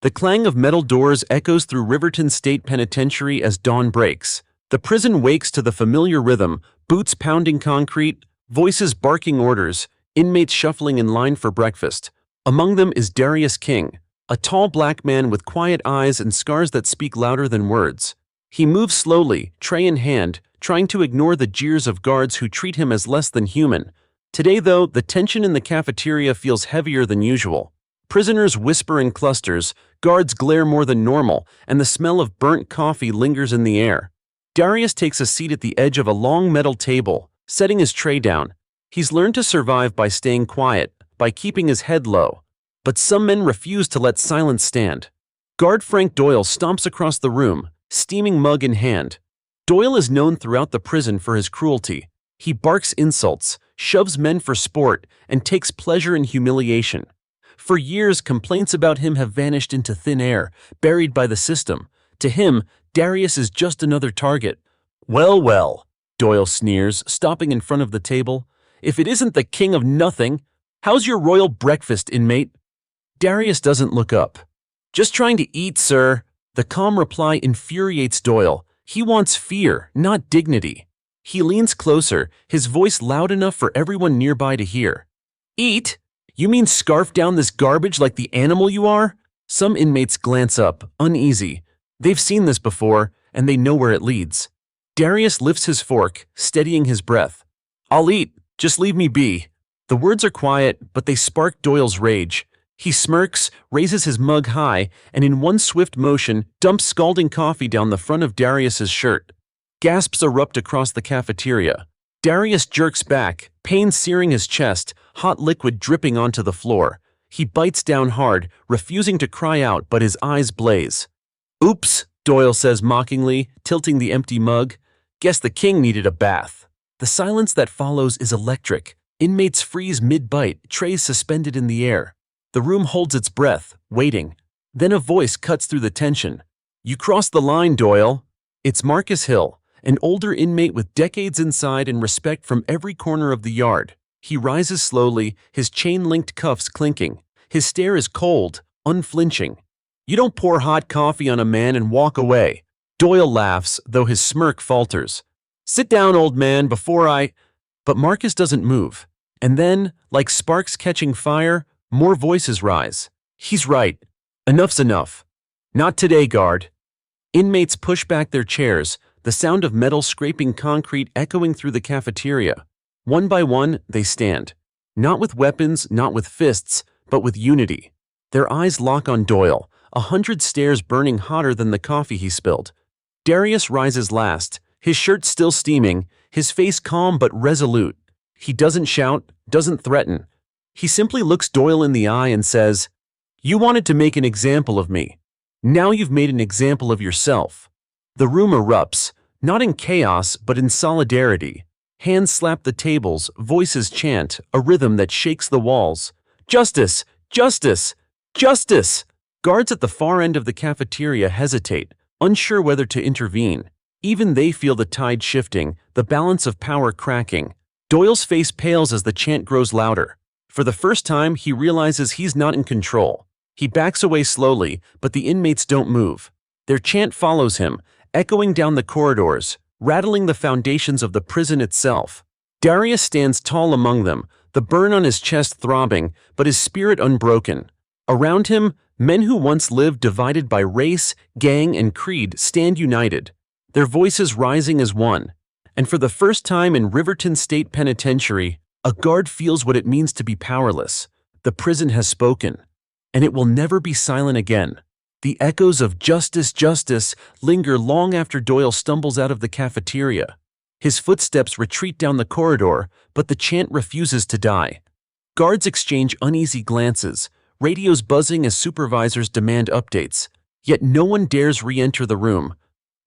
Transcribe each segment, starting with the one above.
The clang of metal doors echoes through Riverton State Penitentiary as dawn breaks. The prison wakes to the familiar rhythm, boots pounding concrete, voices barking orders, inmates shuffling in line for breakfast. Among them is Darius King, a tall black man with quiet eyes and scars that speak louder than words. He moves slowly, tray in hand, trying to ignore the jeers of guards who treat him as less than human. Today, though, the tension in the cafeteria feels heavier than usual. Prisoners whisper in clusters, guards glare more than normal, and the smell of burnt coffee lingers in the air. Darius takes a seat at the edge of a long metal table, setting his tray down. He's learned to survive by staying quiet, by keeping his head low. But some men refuse to let silence stand. Guard Frank Doyle stomps across the room, steaming mug in hand. Doyle is known throughout the prison for his cruelty. He barks insults, shoves men for sport, and takes pleasure in humiliation. For years, complaints about him have vanished into thin air, buried by the system. To him, Darius is just another target. "Well, well," Doyle sneers, stopping in front of the table. "If it isn't the king of nothing, how's your royal breakfast, inmate?" Darius doesn't look up. "Just trying to eat, sir." The calm reply infuriates Doyle. He wants fear, not dignity. He leans closer, his voice loud enough for everyone nearby to hear. "Eat? You mean scarf down this garbage like the animal you are?" Some inmates glance up, uneasy. They've seen this before, and they know where it leads. Darius lifts his fork, steadying his breath. "I'll eat, just leave me be." The words are quiet, but they spark Doyle's rage. He smirks, raises his mug high, and in one swift motion, dumps scalding coffee down the front of Darius's shirt. Gasps erupt across the cafeteria. Darius jerks back, pain searing his chest, hot liquid dripping onto the floor. He bites down hard, refusing to cry out, but his eyes blaze. "Oops," Doyle says mockingly, tilting the empty mug. "Guess the king needed a bath." The silence that follows is electric. Inmates freeze mid-bite, trays suspended in the air. The room holds its breath, waiting. Then a voice cuts through the tension. "You crossed the line, Doyle." It's Marcus Hill, an older inmate with decades inside and respect from every corner of the yard. He rises slowly, his chain-linked cuffs clinking. His stare is cold, unflinching. "You don't pour hot coffee on a man and walk away." Doyle laughs, though his smirk falters. "Sit down, old man, before I—" But Marcus doesn't move. And then, like sparks catching fire, more voices rise. "He's right. Enough's enough." "Not today, guard." Inmates push back their chairs, the sound of metal scraping concrete echoing through the cafeteria. One by one, they stand. Not with weapons, not with fists, but with unity. Their eyes lock on Doyle, 100 stares burning hotter than the coffee he spilled. Darius rises last, his shirt still steaming, his face calm but resolute. He doesn't shout, doesn't threaten. He simply looks Doyle in the eye and says, "You wanted to make an example of me. Now you've made an example of yourself." The room erupts, not in chaos but in solidarity. Hands slap the tables, voices chant, a rhythm that shakes the walls. "Justice! Justice! Justice!" Guards at the far end of the cafeteria hesitate, unsure whether to intervene. Even they feel the tide shifting, the balance of power cracking. Doyle's face pales as the chant grows louder. For the first time, he realizes he's not in control. He backs away slowly, but the inmates don't move. Their chant follows him, echoing down the corridors, rattling the foundations of the prison itself. Darius stands tall among them, the burn on his chest throbbing, but his spirit unbroken. Around him, men who once lived divided by race, gang, and creed stand united, their voices rising as one. And for the first time in Riverton State Penitentiary, a guard feels what it means to be powerless. The prison has spoken, and it will never be silent again. The echoes of "Justice, Justice" linger long after Doyle stumbles out of the cafeteria. His footsteps retreat down the corridor, but the chant refuses to die. Guards exchange uneasy glances, radios buzzing as supervisors demand updates. Yet no one dares re-enter the room.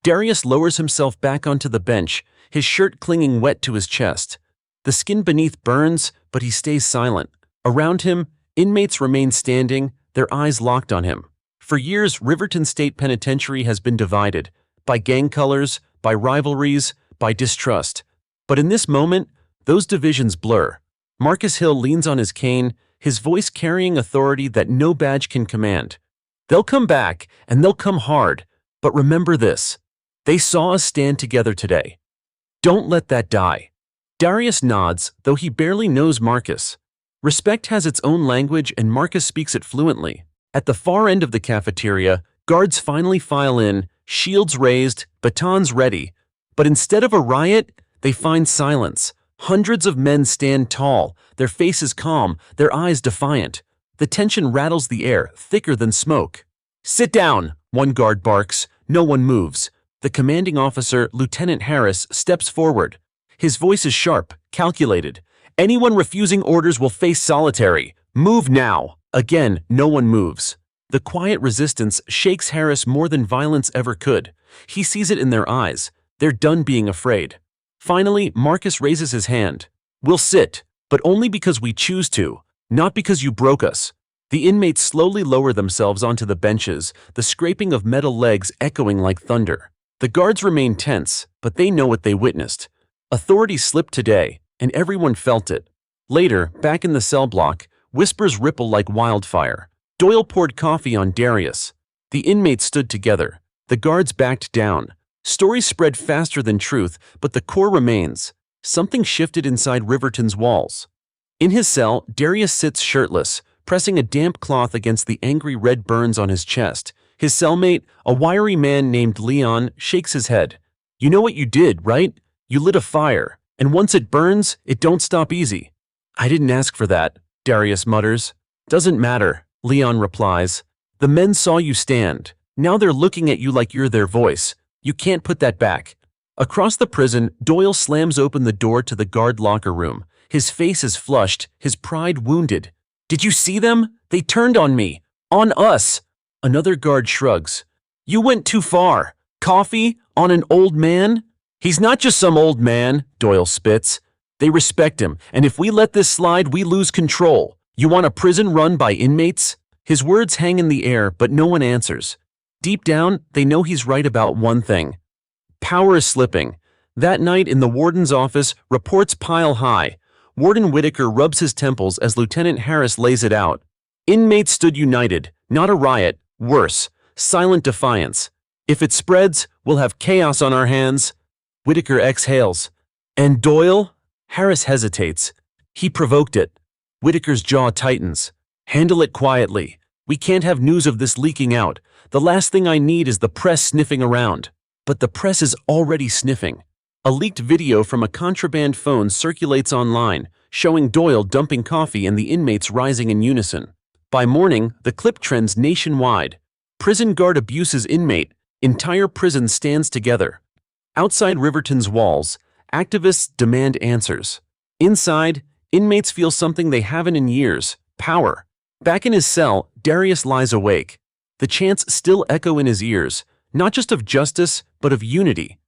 Darius lowers himself back onto the bench, his shirt clinging wet to his chest. The skin beneath burns, but he stays silent. Around him, inmates remain standing, their eyes locked on him. For years, Riverton State Penitentiary has been divided, by gang colors, by rivalries, by distrust. But in this moment, those divisions blur. Marcus Hill leans on his cane, his voice carrying authority that no badge can command. They'll come back, and they'll come hard. But remember this. They saw us stand together today. Don't let that die. Darius nods, though he barely knows Marcus. Respect has its own language, and Marcus speaks it fluently. At the far end of the cafeteria, guards finally file in, shields raised, batons ready. But instead of a riot, they find silence. Hundreds of men stand tall, their faces calm, their eyes defiant. The tension rattles the air, thicker than smoke. "Sit down," one guard barks. No one moves. The commanding officer, Lieutenant Harris, steps forward. His voice is sharp, calculated. "Anyone refusing orders will face solitary. Move now." Again, no one moves. The quiet resistance shakes Harris more than violence ever could. He sees it in their eyes. They're done being afraid. Finally, Marcus raises his hand. "We'll sit, but only because we choose to, not because you broke us." The inmates slowly lower themselves onto the benches, the scraping of metal legs echoing like thunder. The guards remain tense, but they know what they witnessed. Authority slipped today, and everyone felt it. Later, back in the cell block, whispers ripple like wildfire. Doyle poured coffee on Darius. The inmates stood together. The guards backed down. Stories spread faster than truth, but the core remains. Something shifted inside Riverton's walls. In his cell, Darius sits shirtless, pressing a damp cloth against the angry red burns on his chest. His cellmate, a wiry man named Leon, shakes his head. "You know what you did, right? You lit a fire, and once it burns, it don't stop easy." "I didn't ask for that," Darius mutters. "Doesn't matter," Leon replies. "The men saw you stand. Now they're looking at you like you're their voice. You can't put that back." Across the prison, Doyle slams open the door to the guard locker room. His face is flushed, his pride wounded. "Did you see them? They turned on me. On us." Another guard shrugs. "You went too far. Coffee? On an old man?" "He's not just some old man," Doyle spits. "They respect him, and if we let this slide, we lose control. You want a prison run by inmates?" His words hang in the air, but no one answers. Deep down, they know he's right about one thing. Power is slipping. That night in the warden's office, reports pile high. Warden Whitaker rubs his temples as Lieutenant Harris lays it out. Inmates stood united, not a riot, worse, silent defiance. "If it spreads, we'll have chaos on our hands." Whitaker exhales. "And Doyle?" Harris hesitates. "He provoked it." Whitaker's jaw tightens. "Handle it quietly. We can't have news of this leaking out. The last thing I need is the press sniffing around." But the press is already sniffing. A leaked video from a contraband phone circulates online, showing Doyle dumping coffee and the inmates rising in unison. By morning, the clip trends nationwide. Prison guard abuses inmate. Entire prison stands together. Outside Riverton's walls, activists demand answers. Inside, inmates feel something they haven't in years: power. Back in his cell, Darius lies awake. The chants still echo in his ears, not just of justice, but of unity.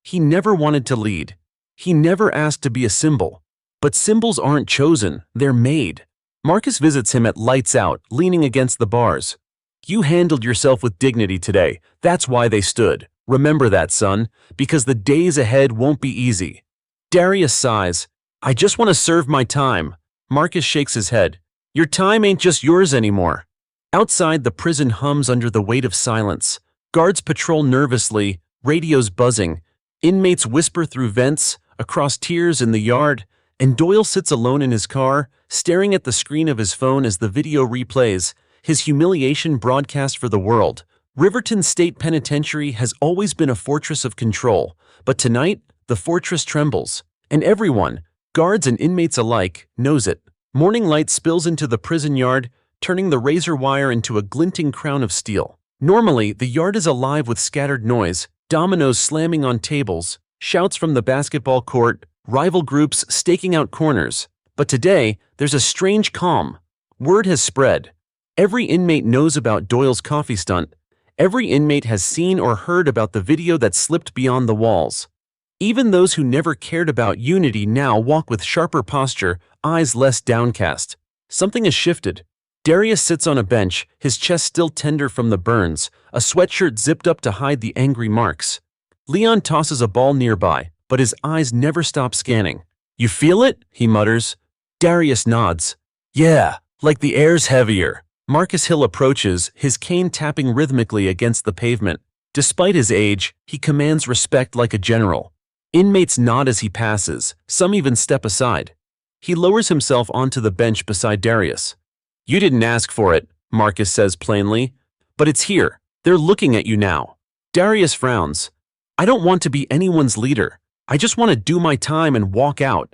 He never wanted to lead. He never asked to be a symbol. But symbols aren't chosen, they're made. Marcus visits him at lights out, leaning against the bars. "You handled yourself with dignity today. That's why they stood. Remember that, son, because the days ahead won't be easy." Darius sighs. "I just want to serve my time." Marcus shakes his head. "Your time ain't just yours anymore." Outside, the prison hums under the weight of silence. Guards patrol nervously, radios buzzing. Inmates whisper through vents, across tiers in the yard, and Doyle sits alone in his car, staring at the screen of his phone as the video replays, his humiliation broadcast for the world. Riverton State Penitentiary has always been a fortress of control, but tonight, the fortress trembles. And everyone, guards and inmates alike, knows it. Morning light spills into the prison yard, turning the razor wire into a glinting crown of steel. Normally, the yard is alive with scattered noise, dominoes slamming on tables, shouts from the basketball court, rival groups staking out corners. But today, there's a strange calm. Word has spread. Every inmate knows about Doyle's coffee stunt. Every inmate has seen or heard about the video that slipped beyond the walls. Even those who never cared about unity now walk with sharper posture, eyes less downcast. Something has shifted. Darius sits on a bench, his chest still tender from the burns, a sweatshirt zipped up to hide the angry marks. Leon tosses a ball nearby, but his eyes never stop scanning. "You feel it?" he mutters. Darius nods. "Yeah, like the air's heavier." Marcus Hill approaches, his cane tapping rhythmically against the pavement. Despite his age, he commands respect like a general. Inmates nod as he passes, some even step aside. He lowers himself onto the bench beside Darius. "You didn't ask for it," Marcus says plainly, "but it's here. They're looking at you now." Darius frowns. "I don't want to be anyone's leader. I just want to do my time and walk out."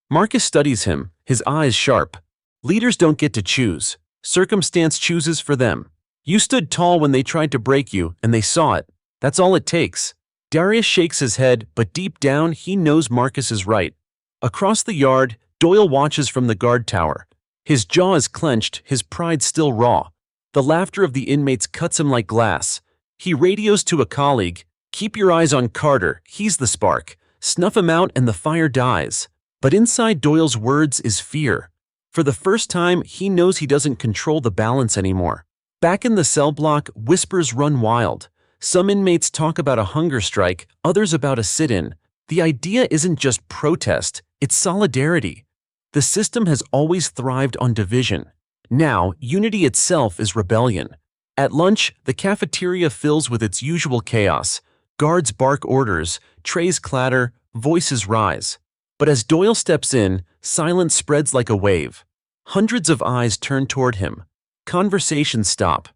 Marcus studies him, his eyes sharp. "Leaders don't get to choose. Circumstance chooses for them. You stood tall when they tried to break you, and they saw it. That's all it takes." Darius shakes his head, but deep down he knows Marcus is right. Across the yard, Doyle watches from the guard tower. His jaw is clenched, his pride still raw. The laughter of the inmates cuts him like glass. He radios to a colleague, "Keep your eyes on Carter, he's the spark. Snuff him out and the fire dies." But inside Doyle's words is fear. For the first time, he knows he doesn't control the balance anymore. Back in the cell block, whispers run wild. Some inmates talk about a hunger strike, others about a sit-in. The idea isn't just protest, it's solidarity. The system has always thrived on division. Now, unity itself is rebellion. At lunch, the cafeteria fills with its usual chaos. Guards bark orders, trays clatter, voices rise. But as Doyle steps in, silence spreads like a wave. Hundreds of eyes turn toward him. Conversations stop.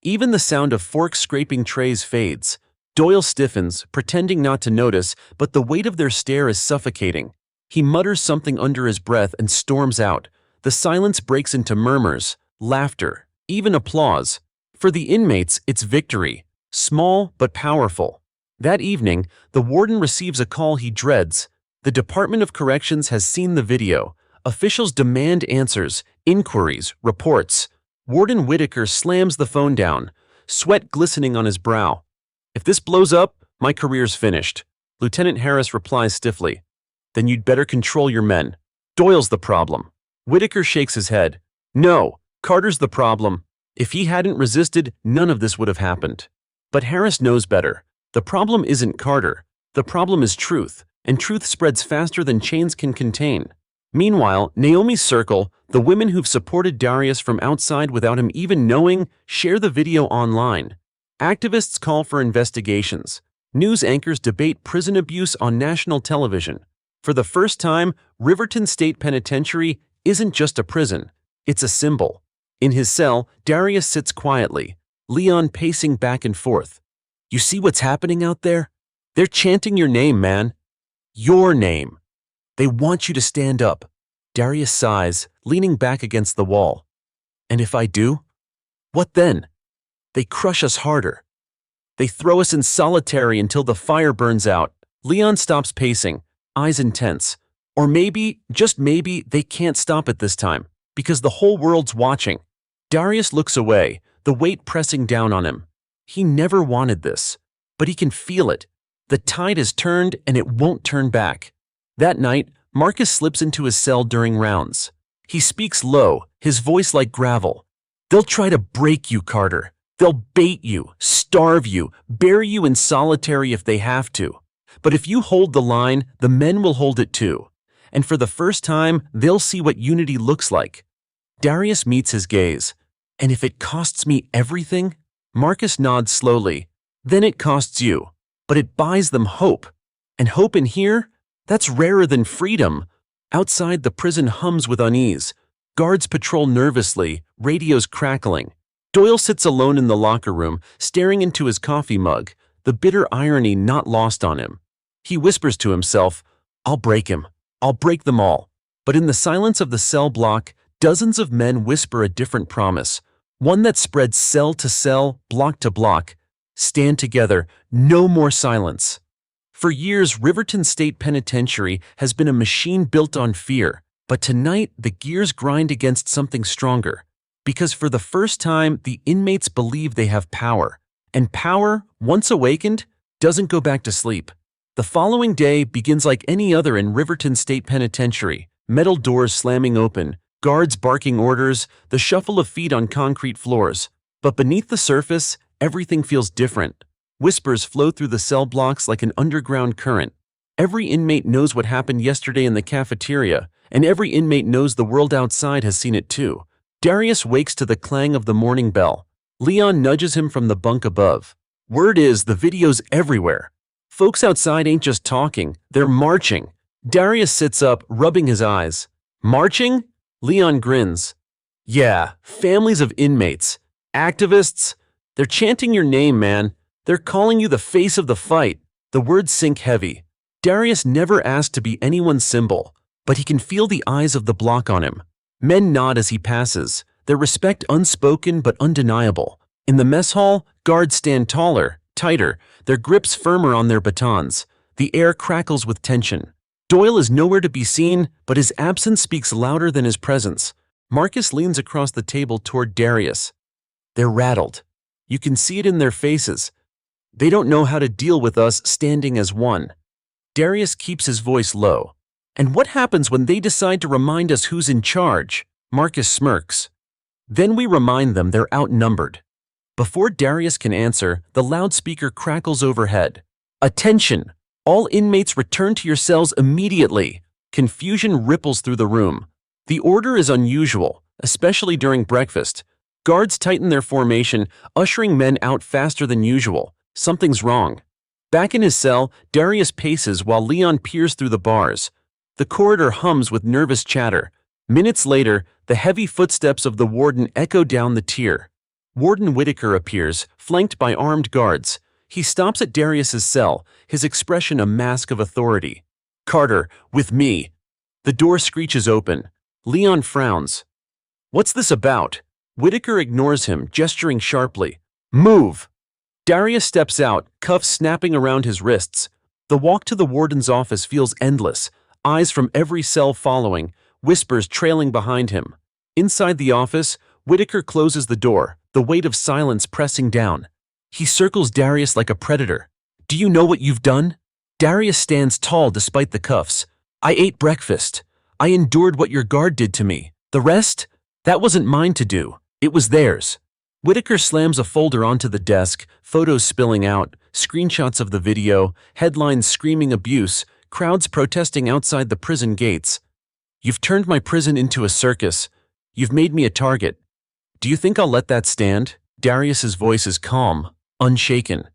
Even the sound of forks scraping trays fades. Doyle stiffens, pretending not to notice, but the weight of their stare is suffocating. He mutters something under his breath and storms out. The silence breaks into murmurs, laughter, even applause. For the inmates, it's victory. Small but powerful. That evening, the warden receives a call he dreads. The Department of Corrections has seen the video. Officials demand answers, inquiries, reports. Warden Whitaker slams the phone down, sweat glistening on his brow. "If this blows up, my career's finished." Lieutenant Harris replies stiffly. "Then you'd better control your men. Doyle's the problem." Whitaker shakes his head. "No, Carter's the problem. If he hadn't resisted, none of this would have happened." But Harris knows better. The problem isn't Carter. The problem is truth, and truth spreads faster than chains can contain. Meanwhile, Naomi's circle, the women who've supported Darius from outside without him even knowing, share the video online. Activists call for investigations. News anchors debate prison abuse on national television. For the first time, Riverton State Penitentiary isn't just a prison, it's a symbol. In his cell, Darius sits quietly, Leon pacing back and forth. "You see what's happening out there? They're chanting your name, man. Your name. They want you to stand up." Darius sighs, leaning back against the wall. "And if I do? What then? They crush us harder. They throw us in solitary until the fire burns out." Leon stops pacing, eyes intense. Or maybe, just maybe, they can't stop it this time, because the whole world's watching. Darius looks away, the weight pressing down on him. He never wanted this, but he can feel it. The tide has turned and it won't turn back. That night, Marcus slips into his cell during rounds. He speaks low, his voice like gravel. "They'll try to break you, Carter. They'll bait you, starve you, bury you in solitary if they have to. But if you hold the line, the men will hold it too. And for the first time, they'll see what unity looks like." Darius meets his gaze. "And if it costs me everything?" Marcus nods slowly. "Then it costs you. But it buys them hope. And hope in here? That's rarer than freedom." Outside, the prison hums with unease. Guards patrol nervously, radios crackling. Doyle sits alone in the locker room, staring into his coffee mug, the bitter irony not lost on him. He whispers to himself, "I'll break him. I'll break them all." But in the silence of the cell block, dozens of men whisper a different promise, one that spreads cell to cell, block to block. Stand together, no more silence. For years, Riverton State Penitentiary has been a machine built on fear, but tonight the gears grind against something stronger. Because for the first time, the inmates believe they have power. And power, once awakened, doesn't go back to sleep. The following day begins like any other in Riverton State Penitentiary, metal doors slamming open, guards barking orders, the shuffle of feet on concrete floors. But beneath the surface, everything feels different. Whispers flow through the cell blocks like an underground current. Every inmate knows what happened yesterday in the cafeteria, and every inmate knows the world outside has seen it too. Darius wakes to the clang of the morning bell. Leon nudges him from the bunk above. Word is the video's everywhere. Folks outside ain't just talking, they're marching. Darius sits up, rubbing his eyes. Marching? Leon grins. Yeah, families of inmates. Activists. They're chanting your name, man. They're calling you the face of the fight. The words sink heavy. Darius never asked to be anyone's symbol, but he can feel the eyes of the block on him. Men nod as he passes, their respect unspoken but undeniable. In the mess hall, guards stand taller, tighter, their grips firmer on their batons. The air crackles with tension. Doyle is nowhere to be seen, but his absence speaks louder than his presence. Marcus leans across the table toward Darius. They're rattled. You can see it in their faces. They don't know how to deal with us standing as one. Darius keeps his voice low. And what happens when they decide to remind us who's in charge? Marcus smirks. Then we remind them they're outnumbered. Before Darius can answer, the loudspeaker crackles overhead. Attention! All inmates return to your cells immediately. Confusion ripples through the room. The order is unusual, especially during breakfast. Guards tighten their formation, ushering men out faster than usual. Something's wrong. Back in his cell, Darius paces while Leon peers through the bars. The corridor hums with nervous chatter. Minutes later, the heavy footsteps of the warden echo down the tier. Warden Whitaker appears, flanked by armed guards. He stops at Darius's cell, his expression a mask of authority. Carter, with me. The door screeches open. Leon frowns. What's this about? Whitaker ignores him, gesturing sharply. Move! Darius steps out, cuffs snapping around his wrists. The walk to the warden's office feels endless, eyes from every cell following, whispers trailing behind him. Inside the office, Whitaker closes the door, the weight of silence pressing down. He circles Darius like a predator. Do you know what you've done? Darius stands tall despite the cuffs. I ate breakfast. I endured what your guard did to me. The rest? That wasn't mine to do. It was theirs. Whitaker slams a folder onto the desk, photos spilling out, screenshots of the video, headlines screaming abuse, crowds protesting outside the prison gates. You've turned my prison into a circus. You've made me a target. Do you think I'll let that stand? Darius's voice is calm, unshaken.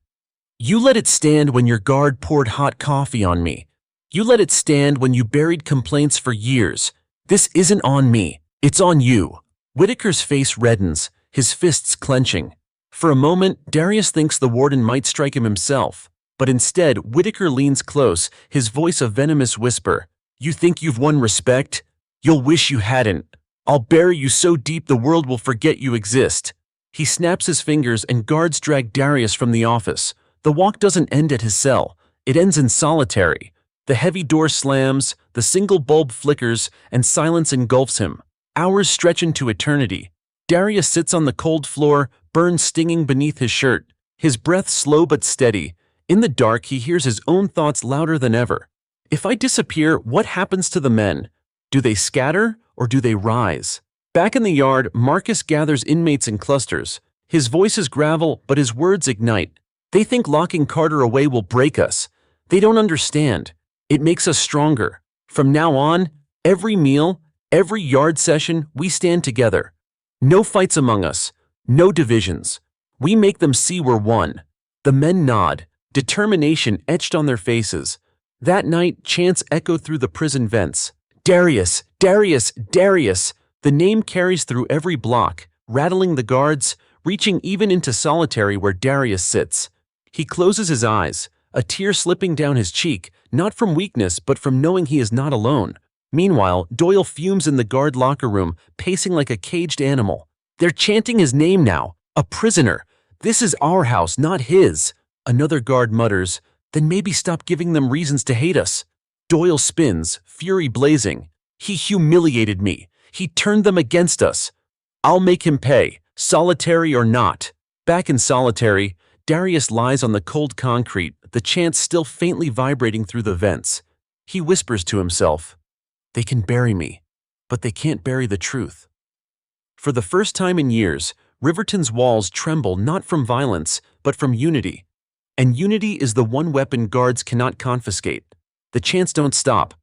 You let it stand when your guard poured hot coffee on me. You let it stand when you buried complaints for years. This isn't on me. It's on you. Whitaker's face reddens, his fists clenching. For a moment, Darius thinks the warden might strike him himself. But instead, Whitaker leans close, his voice a venomous whisper. You think you've won respect? You'll wish you hadn't. I'll bury you so deep the world will forget you exist. He snaps his fingers and guards drag Darius from the office. The walk doesn't end at his cell. It ends in solitary. The heavy door slams, the single bulb flickers, and silence engulfs him. Hours stretch into eternity. Darius sits on the cold floor, burns stinging beneath his shirt, his breath slow but steady. In the dark, he hears his own thoughts louder than ever. If I disappear, what happens to the men? Do they scatter or do they rise? Back in the yard, Marcus gathers inmates in clusters. His voice is gravel, but his words ignite. They think locking Carter away will break us. They don't understand. It makes us stronger. From now on, every meal, every yard session, we stand together. No fights among us. No divisions. We make them see we're one. The men nod, determination etched on their faces. That night, chants echo through the prison vents. Darius, Darius, Darius. The name carries through every block, rattling the guards, reaching even into solitary where Darius sits. He closes his eyes, a tear slipping down his cheek, not from weakness but from knowing he is not alone. Meanwhile, Doyle fumes in the guard locker room, pacing like a caged animal. They're chanting his name now. A prisoner. This is our house, not his. Another guard mutters, then maybe stop giving them reasons to hate us. Doyle spins, fury blazing. He humiliated me. He turned them against us. I'll make him pay, solitary or not. Back in solitary, Darius lies on the cold concrete, the chants still faintly vibrating through the vents. He whispers to himself, they can bury me, but they can't bury the truth. For the first time in years, Riverton's walls tremble not from violence, but from unity. And unity is the one weapon guards cannot confiscate. The chants don't stop.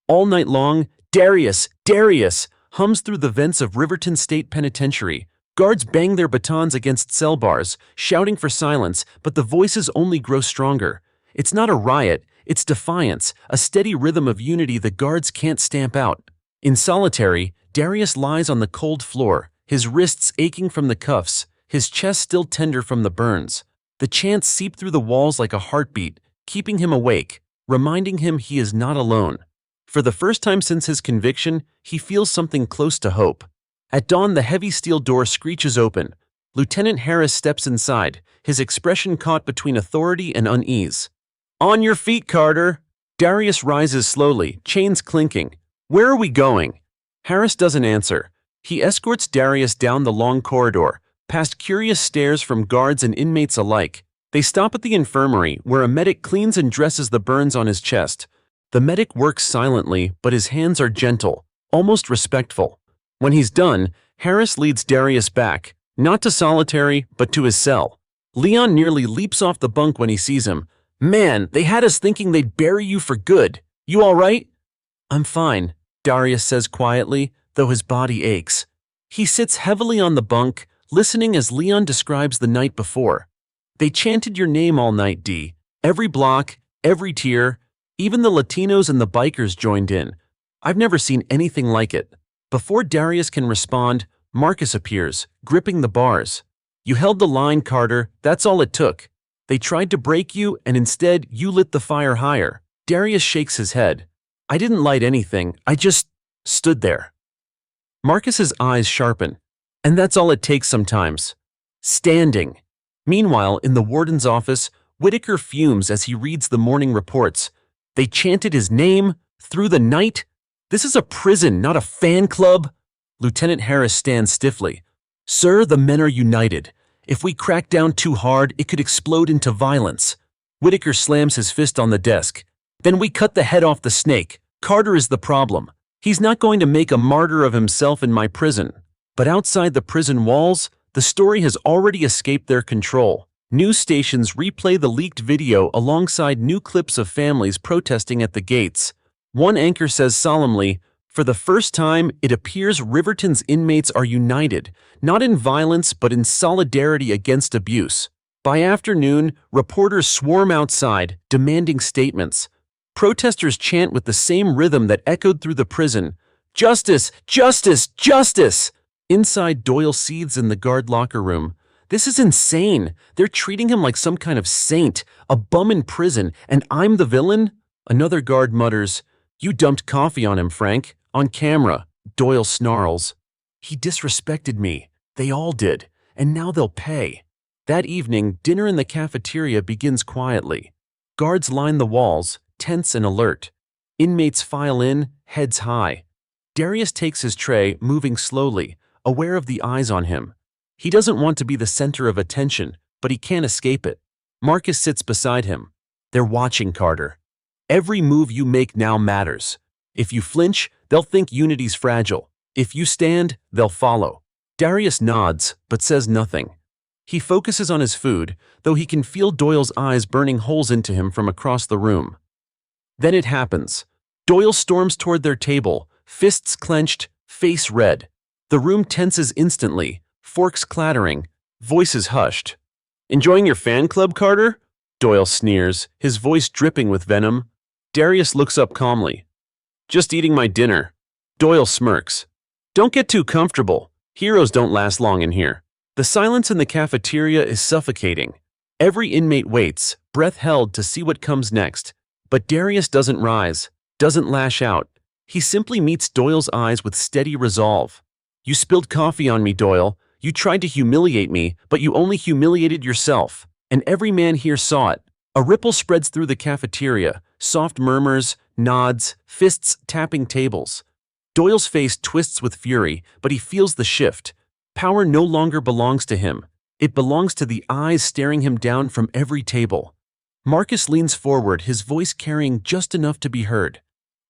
All night long, Darius, Darius, hums through the vents of Riverton State Penitentiary. Guards bang their batons against cell bars, shouting for silence, but the voices only grow stronger. It's not a riot, it's defiance, a steady rhythm of unity the guards can't stamp out. In solitary, Darius lies on the cold floor, his wrists aching from the cuffs, his chest still tender from the burns. The chants seep through the walls like a heartbeat, keeping him awake, reminding him he is not alone. For the first time since his conviction, he feels something close to hope. At dawn, the heavy steel door screeches open. Lieutenant Harris steps inside, his expression caught between authority and unease. "On your feet, Carter!" Darius rises slowly, chains clinking. "Where are we going?" Harris doesn't answer. He escorts Darius down the long corridor, past curious stares from guards and inmates alike. They stop at the infirmary, where a medic cleans and dresses the burns on his chest. The medic works silently, but his hands are gentle, almost respectful. When he's done, Harris leads Darius back, not to solitary, but to his cell. Leon nearly leaps off the bunk when he sees him. "Man, they had us thinking they'd bury you for good. You all right?" "I'm fine," Darius says quietly, though his body aches. He sits heavily on the bunk, listening as Leon describes the night before. "They chanted your name all night, D. Every block, every tier, even the Latinos and the bikers joined in. I've never seen anything like it." Before Darius can respond, Marcus appears, gripping the bars. "You held the line, Carter, that's all it took. They tried to break you, and instead you lit the fire higher." Darius shakes his head. "I didn't light anything, I just stood there." Marcus's eyes sharpen. "And that's all it takes sometimes. Standing." Meanwhile, in the warden's office, Whitaker fumes as he reads the morning reports. "They chanted his name through the night? This is a prison, not a fan club." Lieutenant Harris stands stiffly. "Sir, the men are united. If we crack down too hard, it could explode into violence." Whitaker slams his fist on the desk. "Then we cut the head off the snake. Carter is the problem. He's not going to make a martyr of himself in my prison." But outside the prison walls, the story has already escaped their control. News stations replay the leaked video alongside new clips of families protesting at the gates. One anchor says solemnly, "For the first time, it appears Riverton's inmates are united, not in violence but in solidarity against abuse." By afternoon, reporters swarm outside, demanding statements. Protesters chant with the same rhythm that echoed through the prison, "Justice! Justice! Justice!" Inside, Doyle seethes in the guard locker room. "This is insane. They're treating him like some kind of saint, a bum in prison, and I'm the villain?" Another guard mutters, "You dumped coffee on him, Frank. On camera." Doyle snarls, "He disrespected me. They all did. And now they'll pay." That evening, dinner in the cafeteria begins quietly. Guards line the walls, tense and alert. Inmates file in, heads high. Darius takes his tray, moving slowly, aware of the eyes on him. He doesn't want to be the center of attention, but he can't escape it. Marcus sits beside him. "They're watching, Carter. Every move you make now matters. If you flinch, they'll think unity's fragile. If you stand, they'll follow." Darius nods, but says nothing. He focuses on his food, though he can feel Doyle's eyes burning holes into him from across the room. Then it happens. Doyle storms toward their table, fists clenched, face red. The room tenses instantly, forks clattering, voices hushed. "Enjoying your fan club, Carter?" Doyle sneers, his voice dripping with venom. Darius looks up calmly. "Just eating my dinner." Doyle smirks. "Don't get too comfortable. Heroes don't last long in here." The silence in the cafeteria is suffocating. Every inmate waits, breath held, to see what comes next. But Darius doesn't rise, doesn't lash out. He simply meets Doyle's eyes with steady resolve. "You spilled coffee on me, Doyle. You tried to humiliate me, but you only humiliated yourself. And every man here saw it." A ripple spreads through the cafeteria, soft murmurs, nods, fists tapping tables. Doyle's face twists with fury, but he feels the shift. Power no longer belongs to him. It belongs to the eyes staring him down from every table. Marcus leans forward, his voice carrying just enough to be heard.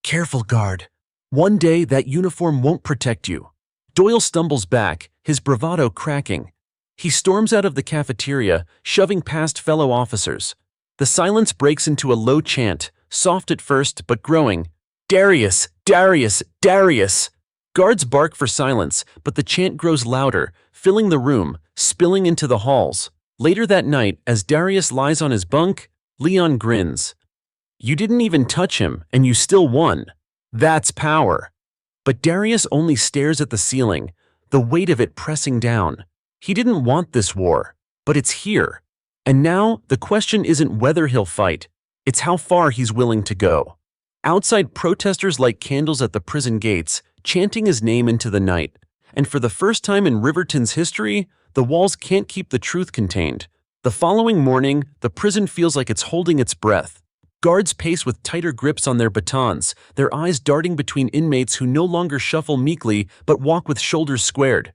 "Careful, guard. One day that uniform won't protect you." Doyle stumbles back, his bravado cracking. He storms out of the cafeteria, shoving past fellow officers. The silence breaks into a low chant, soft at first but growing. "Darius! Darius! Darius!" Guards bark for silence, but the chant grows louder, filling the room, spilling into the halls. Later that night, as Darius lies on his bunk, Leon grins. You didn't even touch him, and you still won. That's power. But Darius only stares at the ceiling, the weight of it pressing down. He didn't want this war, but it's here. And now, the question isn't whether he'll fight, it's how far he's willing to go. Outside, protesters light candles at the prison gates, chanting his name into the night. And for the first time in Riverton's history, the walls can't keep the truth contained. The following morning, the prison feels like it's holding its breath. Guards pace with tighter grips on their batons, their eyes darting between inmates who no longer shuffle meekly but walk with shoulders squared.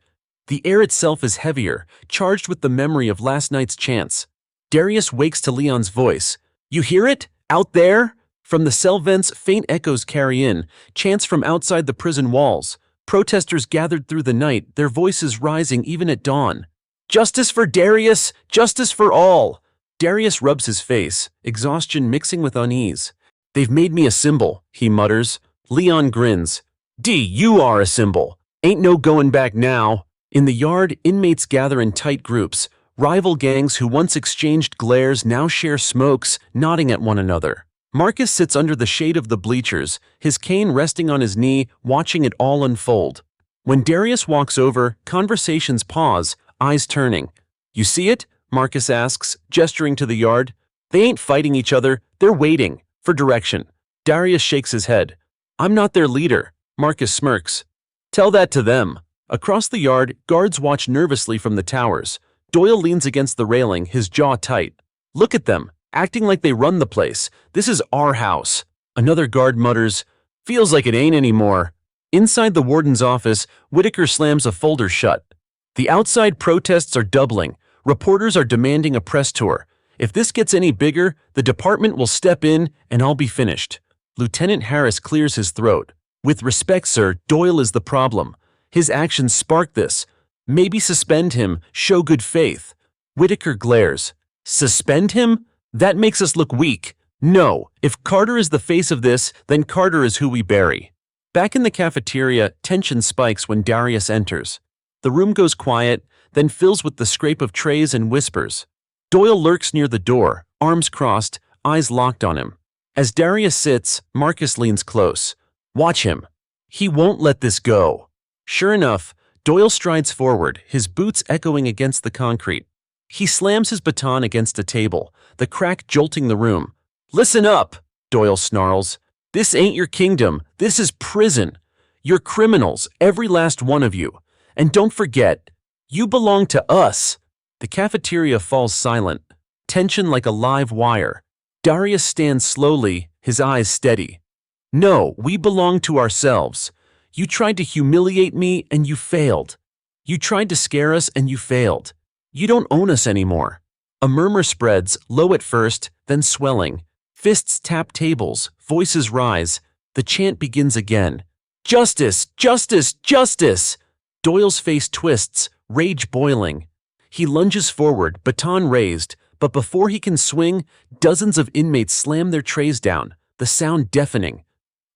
The air itself is heavier, charged with the memory of last night's chants. Darius wakes to Leon's voice. You hear it? Out there? From the cell vents, faint echoes carry in, chants from outside the prison walls. Protesters gathered through the night, their voices rising even at dawn. Justice for Darius! Justice for all! Darius rubs his face, exhaustion mixing with unease. They've made me a symbol, he mutters. Leon grins. D, you are a symbol. Ain't no going back now. In the yard, inmates gather in tight groups. Rival gangs who once exchanged glares now share smokes, nodding at one another. Marcus sits under the shade of the bleachers, his cane resting on his knee, watching it all unfold. When Darius walks over, conversations pause, eyes turning. You see it? Marcus asks, gesturing to the yard. They ain't fighting each other, they're waiting for direction. Darius shakes his head. I'm not their leader. Marcus smirks. Tell that to them. Across the yard, guards watch nervously from the towers. Doyle leans against the railing, his jaw tight. Look at them, acting like they run the place. This is our house. Another guard mutters, feels like it ain't anymore. Inside the warden's office, Whitaker slams a folder shut. The outside protests are doubling. Reporters are demanding a press tour. If this gets any bigger, the department will step in and I'll be finished. Lieutenant Harris clears his throat. With respect, sir, Doyle is the problem. His actions spark this. Maybe suspend him, show good faith. Whitaker glares. Suspend him? That makes us look weak. No, if Carter is the face of this, then Carter is who we bury. Back in the cafeteria, tension spikes when Darius enters. The room goes quiet, then fills with the scrape of trays and whispers. Doyle lurks near the door, arms crossed, eyes locked on him. As Darius sits, Marcus leans close. Watch him. He won't let this go. Sure enough, Doyle strides forward, his boots echoing against the concrete. He slams his baton against a table, the crack jolting the room. Listen up, Doyle snarls. This ain't your kingdom, this is prison. You're criminals, every last one of you. And don't forget, you belong to us. The cafeteria falls silent, tension like a live wire. Darius stands slowly, his eyes steady. No, we belong to ourselves. You tried to humiliate me and you failed. You tried to scare us and you failed. You don't own us anymore. A murmur spreads, low at first, then swelling. Fists tap tables, voices rise. The chant begins again. Justice! Justice! Justice! Doyle's face twists, rage boiling. He lunges forward, baton raised, but before he can swing, dozens of inmates slam their trays down, the sound deafening.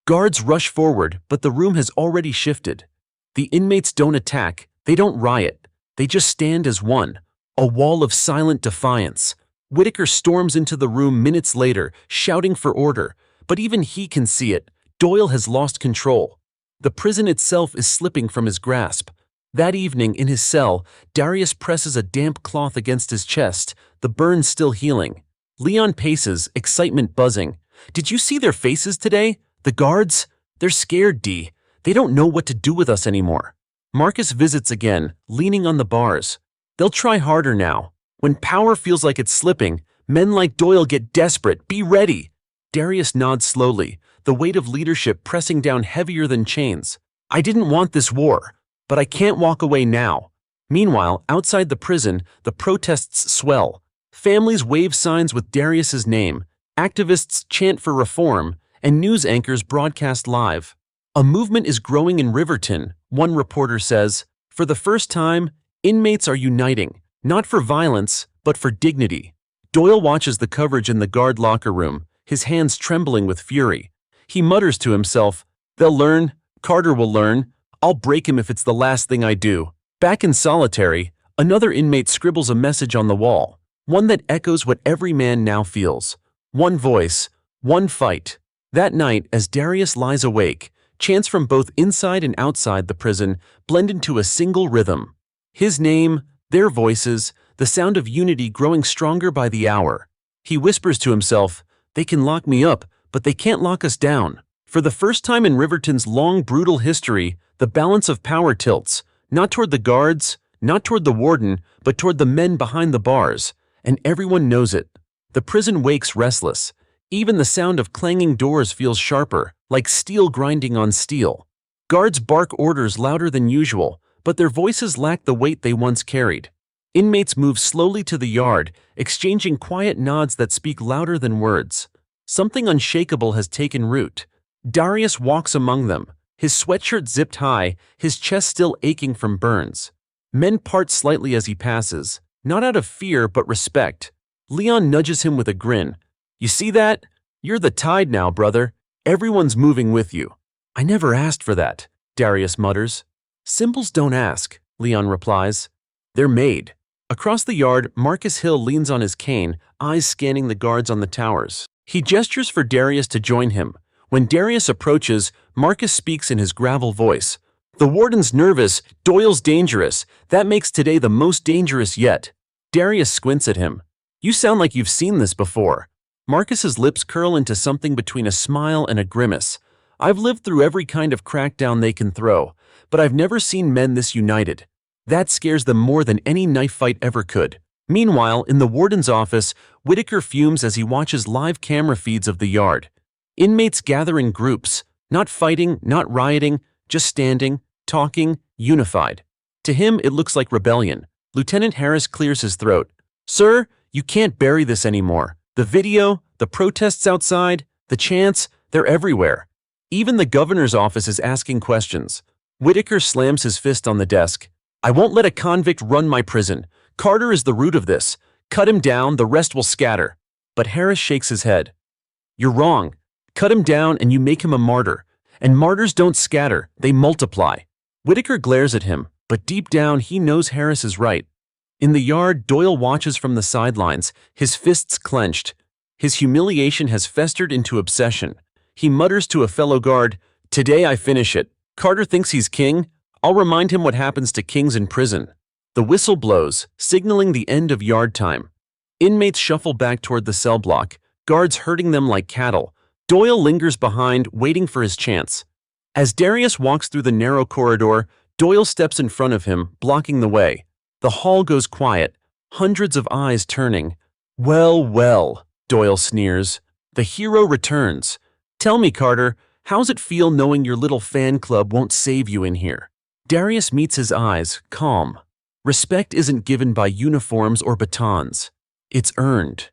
Guards rush forward, but the room has already shifted. The inmates don't attack, they don't riot, they just stand as one, a wall of silent defiance. Whitaker storms into the room minutes later, shouting for order, but even he can see it. Doyle has lost control. The prison itself is slipping from his grasp. That evening, in his cell, Darius presses a damp cloth against his chest, the burn still healing. Leon paces, excitement buzzing. Did you see their faces today? The guards? They're scared, D. They don't know what to do with us anymore. Marcus visits again, leaning on the bars. They'll try harder now. When power feels like it's slipping, men like Doyle get desperate. Be ready. Darius nods slowly, the weight of leadership pressing down heavier than chains. I didn't want this war, but I can't walk away now. Meanwhile, outside the prison, the protests swell. Families wave signs with Darius's name. Activists chant for reform, and news anchors broadcast live. A movement is growing in Riverton, one reporter says. For the first time, inmates are uniting, not for violence, but for dignity. Doyle watches the coverage in the guard locker room, his hands trembling with fury. He mutters to himself, they'll learn, Carter will learn, I'll break him if it's the last thing I do. Back in solitary, another inmate scribbles a message on the wall, one that echoes what every man now feels. One voice, one fight. That night, as Darius lies awake, chants from both inside and outside the prison blend into a single rhythm. His name, their voices, the sound of unity growing stronger by the hour. He whispers to himself, "They can lock me up, but they can't lock us down." For the first time in Riverton's long, brutal history, the balance of power tilts, not toward the guards, not toward the warden, but toward the men behind the bars, and everyone knows it. The prison wakes restless. Even the sound of clanging doors feels sharper, like steel grinding on steel. Guards bark orders louder than usual, but their voices lack the weight they once carried. Inmates move slowly to the yard, exchanging quiet nods that speak louder than words. Something unshakable has taken root. Darius walks among them, his sweatshirt zipped high, his chest still aching from burns. Men part slightly as he passes, not out of fear but respect. Leon nudges him with a grin. "You see that? You're the tide now, brother. Everyone's moving with you." "I never asked for that," Darius mutters. "Symbols don't ask," Leon replies. "They're made." Across the yard, Marcus Hill leans on his cane, eyes scanning the guards on the towers. He gestures for Darius to join him. When Darius approaches, Marcus speaks in his gravel voice. "The warden's nervous, Doyle's dangerous. That makes today the most dangerous yet." Darius squints at him. "You sound like you've seen this before." Marcus's lips curl into something between a smile and a grimace. "I've lived through every kind of crackdown they can throw, but I've never seen men this united. That scares them more than any knife fight ever could." Meanwhile, in the warden's office, Whitaker fumes as he watches live camera feeds of the yard. Inmates gather in groups, not fighting, not rioting, just standing, talking, unified. To him, it looks like rebellion. Lieutenant Harris clears his throat. "Sir, you can't bury this anymore. The video, the protests outside, the chants, they're everywhere. Even the governor's office is asking questions." Whitaker slams his fist on the desk. "I won't let a convict run my prison. Carter is the root of this. Cut him down, the rest will scatter." But Harris shakes his head. "You're wrong. Cut him down and you make him a martyr. And martyrs don't scatter, they multiply." Whitaker glares at him, but deep down he knows Harris is right. In the yard, Doyle watches from the sidelines, his fists clenched. His humiliation has festered into obsession. He mutters to a fellow guard, "Today I finish it. Carter thinks he's king. I'll remind him what happens to kings in prison." The whistle blows, signaling the end of yard time. Inmates shuffle back toward the cell block, guards herding them like cattle. Doyle lingers behind, waiting for his chance. As Darius walks through the narrow corridor, Doyle steps in front of him, blocking the way. The hall goes quiet, hundreds of eyes turning. "Well, well," Doyle sneers. "The hero returns. Tell me, Carter, how's it feel knowing your little fan club won't save you in here?" Darius meets his eyes, calm. Respect isn't given by uniforms or batons. It's earned.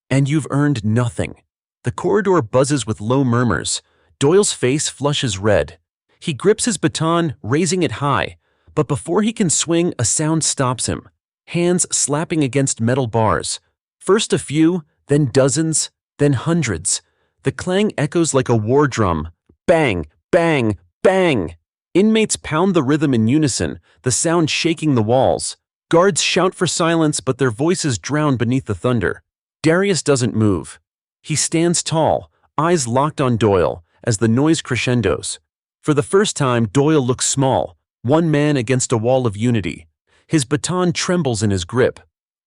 And you've earned nothing. The corridor buzzes with low murmurs. Doyle's face flushes red. He grips his baton, raising it high. But before he can swing, a sound stops him. Hands slapping against metal bars. First a few, then dozens, then hundreds. The clang echoes like a war drum. Bang, bang, bang! Inmates pound the rhythm in unison, the sound shaking the walls. Guards shout for silence, but their voices drown beneath the thunder. Darius doesn't move. He stands tall, eyes locked on Doyle, as the noise crescendos. For the first time, Doyle looks small, one man against a wall of unity. His baton trembles in his grip.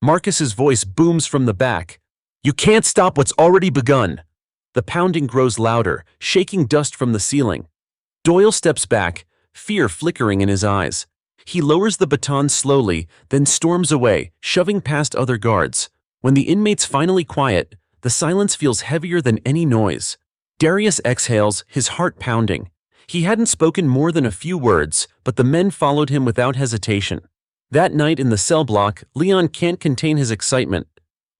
Marcus's voice booms from the back. "You can't stop what's already begun." The pounding grows louder, shaking dust from the ceiling. Doyle steps back, fear flickering in his eyes. He lowers the baton slowly, then storms away, shoving past other guards. When the inmates finally quiet, the silence feels heavier than any noise. Darius exhales, his heart pounding. He hadn't spoken more than a few words, but the men followed him without hesitation. That night in the cell block, Leon can't contain his excitement.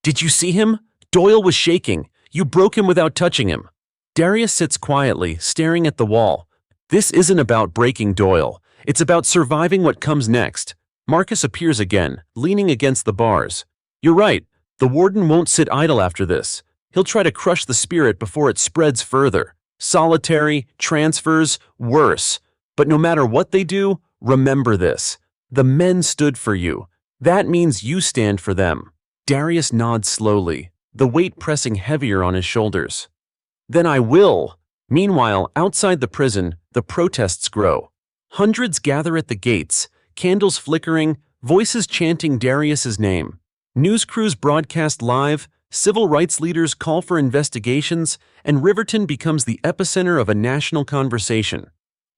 "Did you see him? Doyle was shaking. You broke him without touching him." Darius sits quietly, staring at the wall. "This isn't about breaking Doyle. It's about surviving what comes next." Marcus appears again, leaning against the bars. "You're right. The warden won't sit idle after this. He'll try to crush the spirit before it spreads further. Solitary, transfers, worse. But no matter what they do, remember this. The men stood for you. That means you stand for them. Darius nods slowly, the weight pressing heavier on his shoulders. Then I will. Meanwhile, outside the prison, the protests grow. Hundreds gather at the gates, candles flickering, voices chanting Darius's name. News crews broadcast live, civil rights leaders call for investigations, and Riverton becomes the epicenter of a national conversation.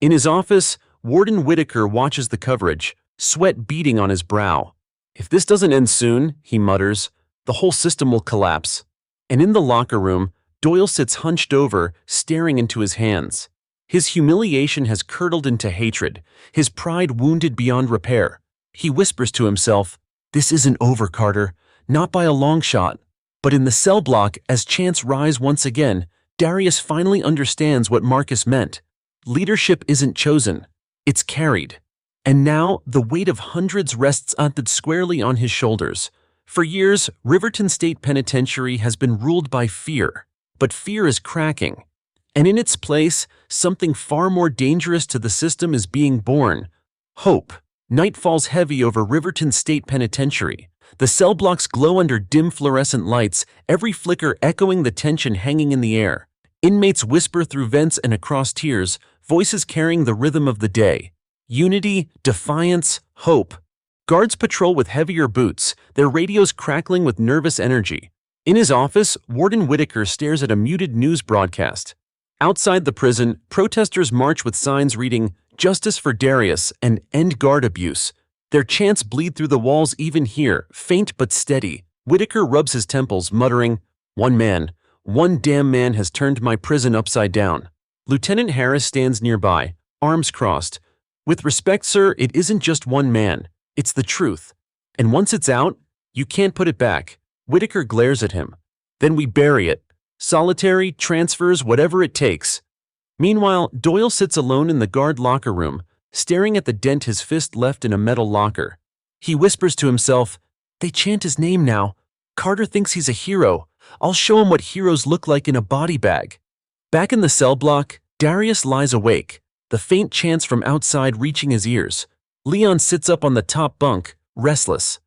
In his office, Warden Whitaker watches the coverage, sweat beading on his brow. If this doesn't end soon, he mutters, the whole system will collapse. And in the locker room, Doyle sits hunched over, staring into his hands. His humiliation has curdled into hatred, his pride wounded beyond repair. He whispers to himself, "This isn't over, Carter, not by a long shot." But in the cell block, as chants rise once again, Darius finally understands what Marcus meant. Leadership isn't chosen, it's carried. And now, the weight of hundreds rests squarely on his shoulders. For years, Riverton State Penitentiary has been ruled by fear. But fear is cracking. And in its place, something far more dangerous to the system is being born. Hope. Night falls heavy over Riverton State Penitentiary. The cell blocks glow under dim fluorescent lights, every flicker echoing the tension hanging in the air. Inmates whisper through vents and across tiers, voices carrying the rhythm of the day. Unity, defiance, hope. Guards patrol with heavier boots, their radios crackling with nervous energy. In his office, Warden Whitaker stares at a muted news broadcast. Outside the prison, protesters march with signs reading, "Justice for Darius" and "End guard abuse." Their chants bleed through the walls even here, faint but steady. Whitaker rubs his temples, muttering, one damn man has turned my prison upside down." Lieutenant Harris stands nearby, arms crossed. "With respect, sir, it isn't just one man. It's the truth. And once it's out, you can't put it back." Whitaker glares at him. "Then we bury it. Solitary, transfers, whatever it takes." Meanwhile, Doyle sits alone in the guard locker room, staring at the dent his fist left in a metal locker. He whispers to himself, "They chant his name now. Carter thinks he's a hero. I'll show him what heroes look like in a body bag." Back in the cell block, Darius lies awake, the faint chants from outside reaching his ears. Leon sits up on the top bunk, restless.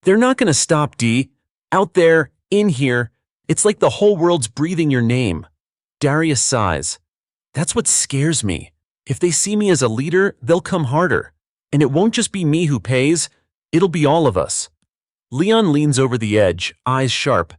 "They're not gonna stop, D. Out there, in here, it's like the whole world's breathing your name." Darius sighs. "That's what scares me. If they see me as a leader, they'll come harder. And it won't just be me who pays, it'll be all of us." Leon leans over the edge, eyes sharp.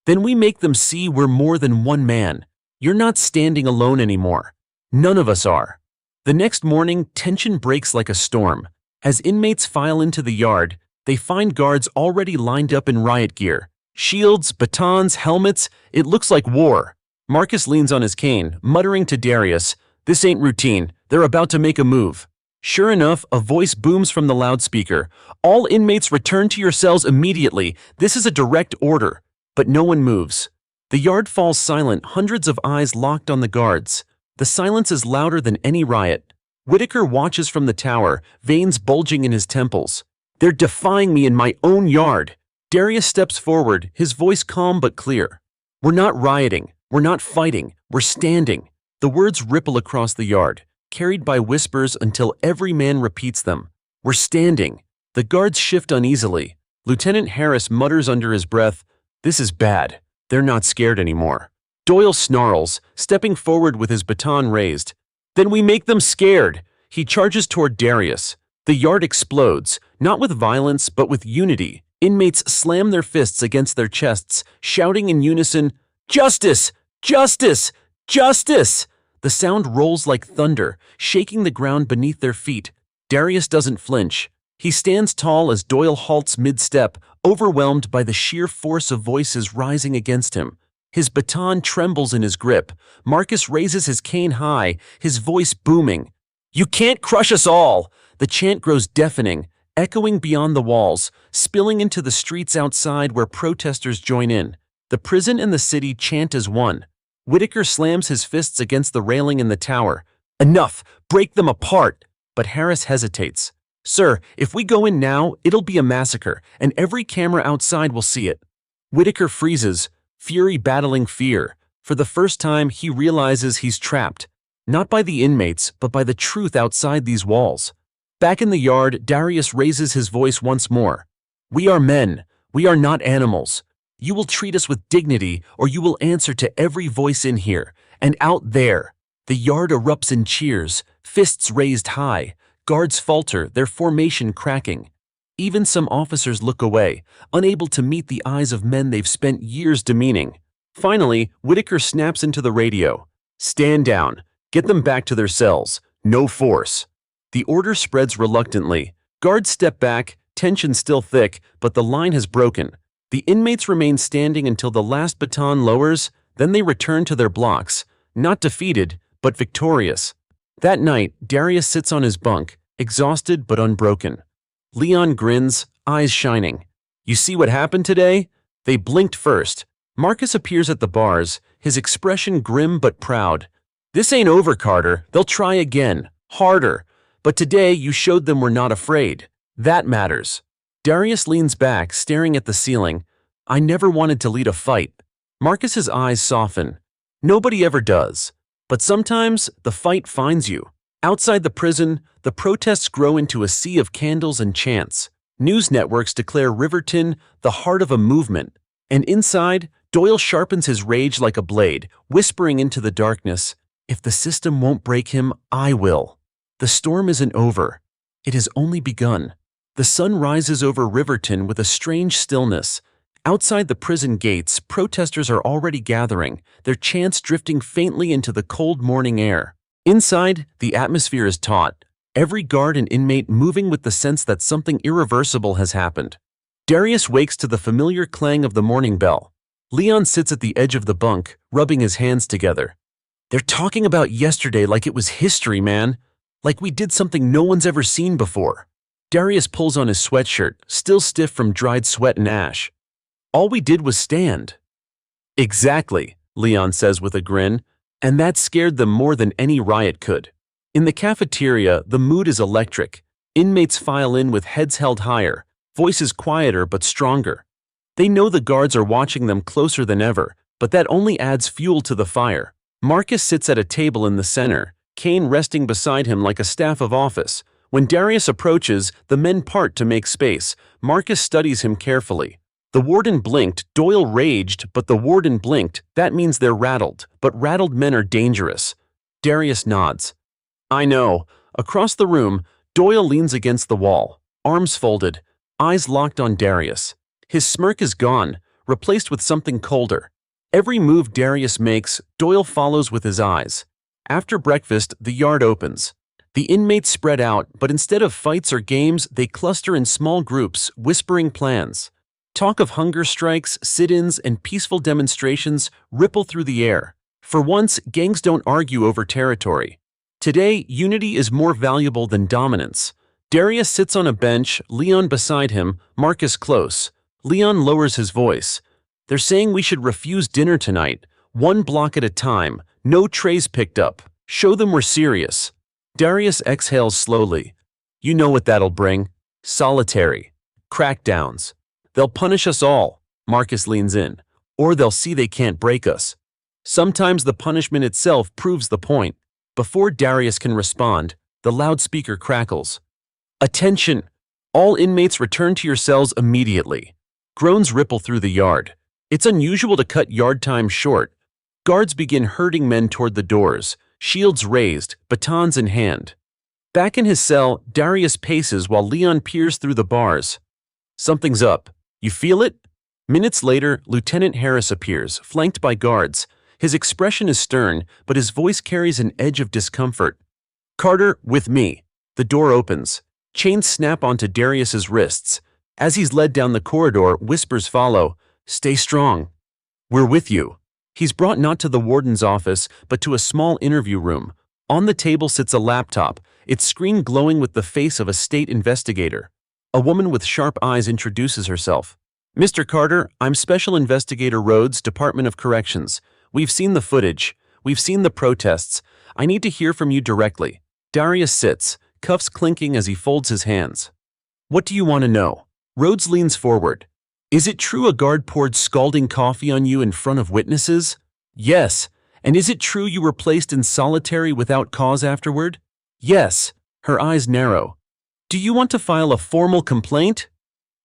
"Then we make them see we're more than one man. You're not standing alone anymore. None of us are." The next morning, tension breaks like a storm. As inmates file into the yard, they find guards already lined up in riot gear. Shields, batons, helmets, it looks like war. Marcus leans on his cane, muttering to Darius, "This ain't routine. They're about to make a move." Sure enough, a voice booms from the loudspeaker. "All inmates return to your cells immediately. This is a direct order." But no one moves. The yard falls silent, hundreds of eyes locked on the guards. The silence is louder than any riot. Whitaker watches from the tower, veins bulging in his temples. "They're defying me in my own yard." Darius steps forward, his voice calm but clear. "We're not rioting. We're not fighting. We're standing." The words ripple across the yard, carried by whispers until every man repeats them. "We're standing." The guards shift uneasily. Lieutenant Harris mutters under his breath, "This is bad. They're not scared anymore." Doyle snarls, stepping forward with his baton raised. "Then we make them scared." He charges toward Darius. The yard explodes, not with violence but with unity. Inmates slam their fists against their chests, shouting in unison, "Justice! Justice! Justice!" The sound rolls like thunder, shaking the ground beneath their feet. Darius doesn't flinch. He stands tall as Doyle halts mid-step, overwhelmed by the sheer force of voices rising against him. His baton trembles in his grip. Marcus raises his cane high, his voice booming. "You can't crush us all!" The chant grows deafening, echoing beyond the walls, spilling into the streets outside where protesters join in. The prison and the city chant as one. Whitaker slams his fists against the railing in the tower. "Enough! Break them apart!" But Harris hesitates. "Sir, if we go in now, it'll be a massacre, and every camera outside will see it." Whitaker freezes, fury battling fear. For the first time, he realizes he's trapped. Not by the inmates, but by the truth outside these walls. Back in the yard, Darius raises his voice once more. We are men. We are not animals. You will treat us with dignity, or you will answer to every voice in here. And out there, the yard erupts in cheers, fists raised high. Guards falter, their formation cracking. Even some officers look away, unable to meet the eyes of men they've spent years demeaning. Finally, Whitaker snaps into the radio. Stand down. Get them back to their cells. No force. The order spreads reluctantly. Guards step back, tension still thick, but the line has broken. The inmates remain standing until the last baton lowers, then they return to their blocks, not defeated, but victorious. That night, Darius sits on his bunk, exhausted but unbroken. Leon grins, eyes shining. You see what happened today? They blinked first. Marcus appears at the bars, his expression grim but proud. This ain't over, Carter. They'll try again, harder. But today you showed them we're not afraid. That matters. Darius leans back, staring at the ceiling. I never wanted to lead a fight. Marcus's eyes soften. Nobody ever does. But sometimes the fight finds you. Outside the prison, the protests grow into a sea of candles and chants. News networks declare Riverton the heart of a movement. And inside, Doyle sharpens his rage like a blade, whispering into the darkness, if the system won't break him, I will. The storm isn't over. It has only begun. The sun rises over Riverton with a strange stillness. Outside the prison gates, protesters are already gathering, their chants drifting faintly into the cold morning air. Inside, the atmosphere is taut, every guard and inmate moving with the sense that something irreversible has happened. Darius wakes to the familiar clang of the morning bell. Leon sits at the edge of the bunk, rubbing his hands together. They're talking about yesterday like it was history, man. Like we did something no one's ever seen before. Darius pulls on his sweatshirt, still stiff from dried sweat and ash. All we did was stand. Exactly, Leon says with a grin, and that scared them more than any riot could. In the cafeteria, the mood is electric. Inmates file in with heads held higher, voices quieter but stronger. They know the guards are watching them closer than ever, but that only adds fuel to the fire. Marcus sits at a table in the center, cane resting beside him like a staff of office. When Darius approaches, the men part to make space. Marcus studies him carefully. The warden blinked, Doyle raged, but the warden blinked. That means they're rattled, but rattled men are dangerous. Darius nods. I know. Across the room, Doyle leans against the wall, arms folded, eyes locked on Darius. His smirk is gone, replaced with something colder. Every move Darius makes, Doyle follows with his eyes. After breakfast, the yard opens. The inmates spread out, but instead of fights or games, they cluster in small groups, whispering plans. Talk of hunger strikes, sit-ins, and peaceful demonstrations ripple through the air. For once, gangs don't argue over territory. Today, unity is more valuable than dominance. Darius sits on a bench, Leon beside him, Marcus close. Leon lowers his voice. They're saying we should refuse dinner tonight, one block at a time, no trays picked up. Show them we're serious. Darius exhales slowly. You know what that'll bring. Solitary. Crackdowns. They'll punish us all, Marcus leans in, or they'll see they can't break us. Sometimes the punishment itself proves the point. Before Darius can respond, the loudspeaker crackles. Attention! All inmates return to your cells immediately. Groans ripple through the yard. It's unusual to cut yard time short. Guards begin herding men toward the doors, shields raised, batons in hand. Back in his cell, Darius paces while Leon peers through the bars. Something's up. You feel it? Minutes later, Lieutenant Harris appears, flanked by guards. His expression is stern, but his voice carries an edge of discomfort. Carter, with me. The door opens. Chains snap onto Darius's wrists. As he's led down the corridor, whispers follow. Stay strong. We're with you. He's brought not to the warden's office, but to a small interview room. On the table sits a laptop, its screen glowing with the face of a state investigator. A woman with sharp eyes introduces herself. Mr. Carter, I'm Special Investigator Rhodes, Department of Corrections. We've seen the footage. We've seen the protests. I need to hear from you directly. Darius sits, cuffs clinking as he folds his hands. What do you want to know? Rhodes leans forward. Is it true a guard poured scalding coffee on you in front of witnesses? Yes, And is it true you were placed in solitary without cause afterward? Yes. Her eyes narrow. Do you want to file a formal complaint?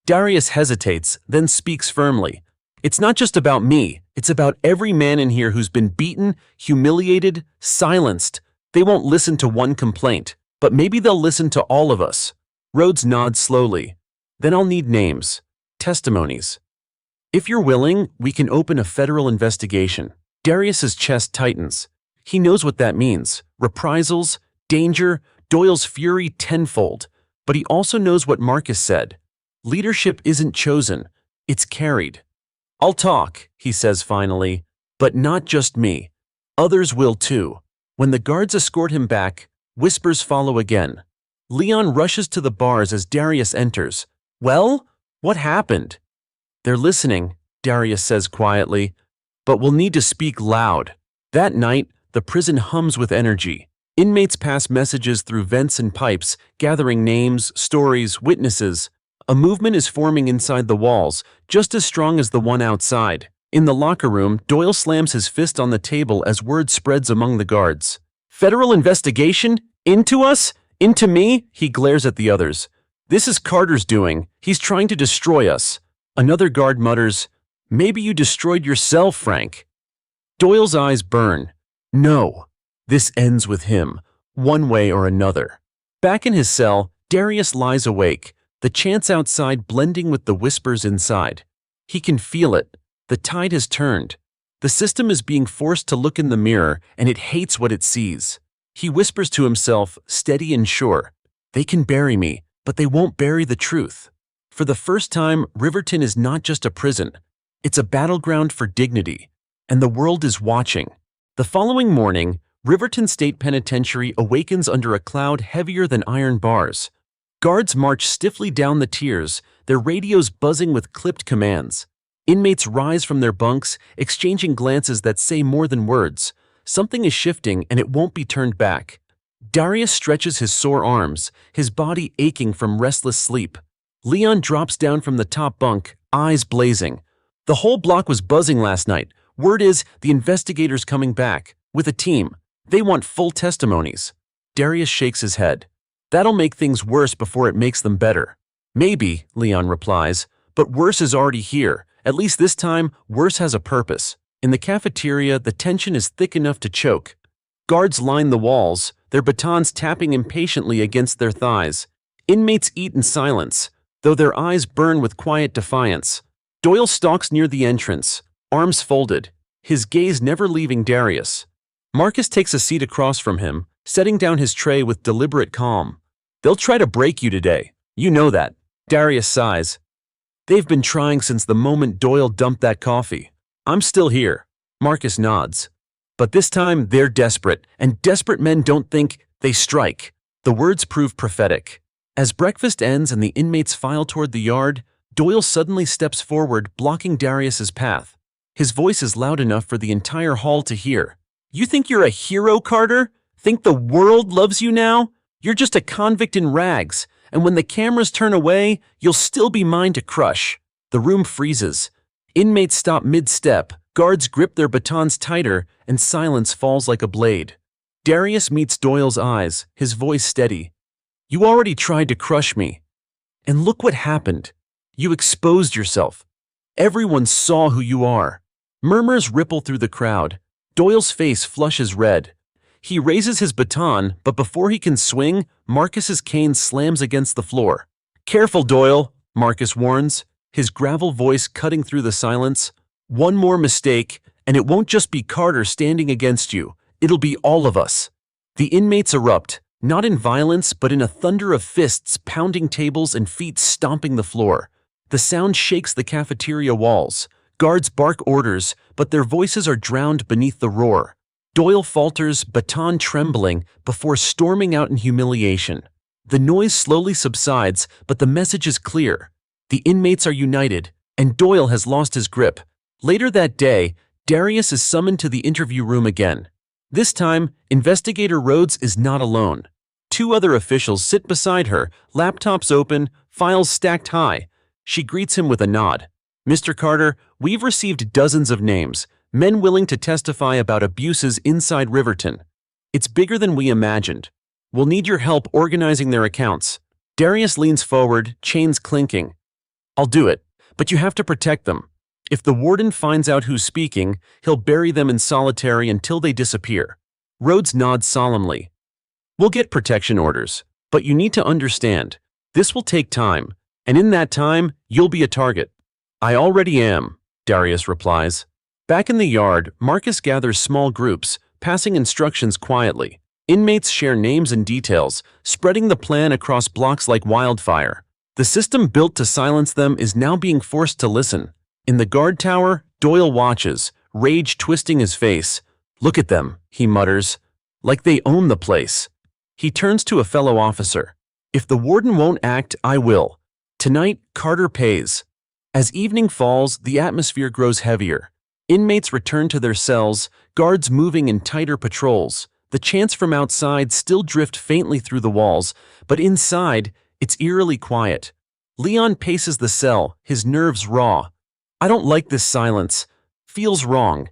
Darius hesitates, then speaks firmly. It's not just about me. It's about every man in here who's been beaten, humiliated, silenced. They won't listen to one complaint, but maybe they'll listen to all of us. Rhodes nods slowly. Then I'll need names, testimonies. If you're willing, we can open a federal investigation. Darius's chest tightens. He knows what that means. Reprisals, danger, Doyle's fury tenfold. But he also knows what Marcus said. Leadership isn't chosen, it's carried. I'll talk, he says finally, but not just me. Others will too. When the guards escort him back, whispers follow again. Leon rushes to the bars as Darius enters. Well, what happened? They're listening, Darius says quietly, but we'll need to speak loud. That night, the prison hums with energy. Inmates pass messages through vents and pipes, gathering names, stories, witnesses. A movement is forming inside the walls, just as strong as the one outside. In the locker room, Doyle slams his fist on the table as word spreads among the guards. Federal investigation? Into us? Into me? He glares at the others. This is Carter's doing. He's trying to destroy us. Another guard mutters, Maybe you destroyed yourself, Frank. Doyle's eyes burn. No. This ends with him, one way or another. Back in his cell, Darius lies awake, the chants outside blending with the whispers inside. He can feel it. The tide has turned. The system is being forced to look in the mirror, and it hates what it sees. He whispers to himself, steady and sure, They can bury me, but they won't bury the truth. For the first time, Riverton is not just a prison. It's a battleground for dignity. And the world is watching. The following morning, Riverton State Penitentiary awakens under a cloud heavier than iron bars. Guards march stiffly down the tiers, their radios buzzing with clipped commands. Inmates rise from their bunks, exchanging glances that say more than words. Something is shifting and it won't be turned back. Darius stretches his sore arms, his body aching from restless sleep. Leon drops down from the top bunk, eyes blazing. The whole block was buzzing last night. Word is the investigators coming back, with a team. They want full testimonies. Darius shakes his head. That'll make things worse before it makes them better. Maybe, Leon replies, but worse is already here. At least this time, worse has a purpose. In the cafeteria, the tension is thick enough to choke. Guards line the walls, their batons tapping impatiently against their thighs. Inmates eat in silence, though their eyes burn with quiet defiance. Doyle stalks near the entrance, arms folded, his gaze never leaving Darius. Marcus takes a seat across from him, setting down his tray with deliberate calm. They'll try to break you today. You know that. Darius sighs. They've been trying since the moment Doyle dumped that coffee. I'm still here. Marcus nods. But this time they're desperate, and desperate men don't think, they strike. The words prove prophetic. As breakfast ends and the inmates file toward the yard, Doyle suddenly steps forward, blocking Darius's path. His voice is loud enough for the entire hall to hear. You think you're a hero, Carter? Think the world loves you now? You're just a convict in rags, and when the cameras turn away, you'll still be mine to crush. The room freezes. Inmates stop mid-step, guards grip their batons tighter, and silence falls like a blade. Darius meets Doyle's eyes, his voice steady. You already tried to crush me. And look what happened. You exposed yourself. Everyone saw who you are. Murmurs ripple through the crowd. Doyle's face flushes red. He raises his baton, but before he can swing, Marcus's cane slams against the floor. Careful, Doyle, Marcus warns, his gravel voice cutting through the silence. One more mistake, and it won't just be Carter standing against you. It'll be all of us. The inmates erupt, not in violence, but in a thunder of fists pounding tables and feet stomping the floor. The sound shakes the cafeteria walls. Guards bark orders, but their voices are drowned beneath the roar. Doyle falters, baton trembling, before storming out in humiliation. The noise slowly subsides, but the message is clear. The inmates are united, and Doyle has lost his grip. Later that day, Darius is summoned to the interview room again. This time, Investigator Rhodes is not alone. Two other officials sit beside her, laptops open, files stacked high. She greets him with a nod. Mr. Carter, we've received dozens of names. men willing to testify about abuses inside Riverton. It's bigger than we imagined. We'll need your help organizing their accounts. Darius leans forward, chains clinking. I'll do it, but you have to protect them. If the warden finds out who's speaking, he'll bury them in solitary until they disappear. Rhodes nods solemnly. We'll get protection orders, but you need to understand, this will take time, and in that time, you'll be a target. I already am, Darius replies. Back in the yard, Marcus gathers small groups, passing instructions quietly. Inmates share names and details, spreading the plan across blocks like wildfire. The system built to silence them is now being forced to listen. In the guard tower, Doyle watches, rage twisting his face. Look at them, he mutters, like they own the place. He turns to a fellow officer. If the warden won't act, I will. Tonight, Carter pays. As evening falls, the atmosphere grows heavier. Inmates return to their cells, guards moving in tighter patrols. The chants from outside still drift faintly through the walls, but inside, it's eerily quiet. Leon paces the cell, his nerves raw. I don't like this silence. Feels wrong.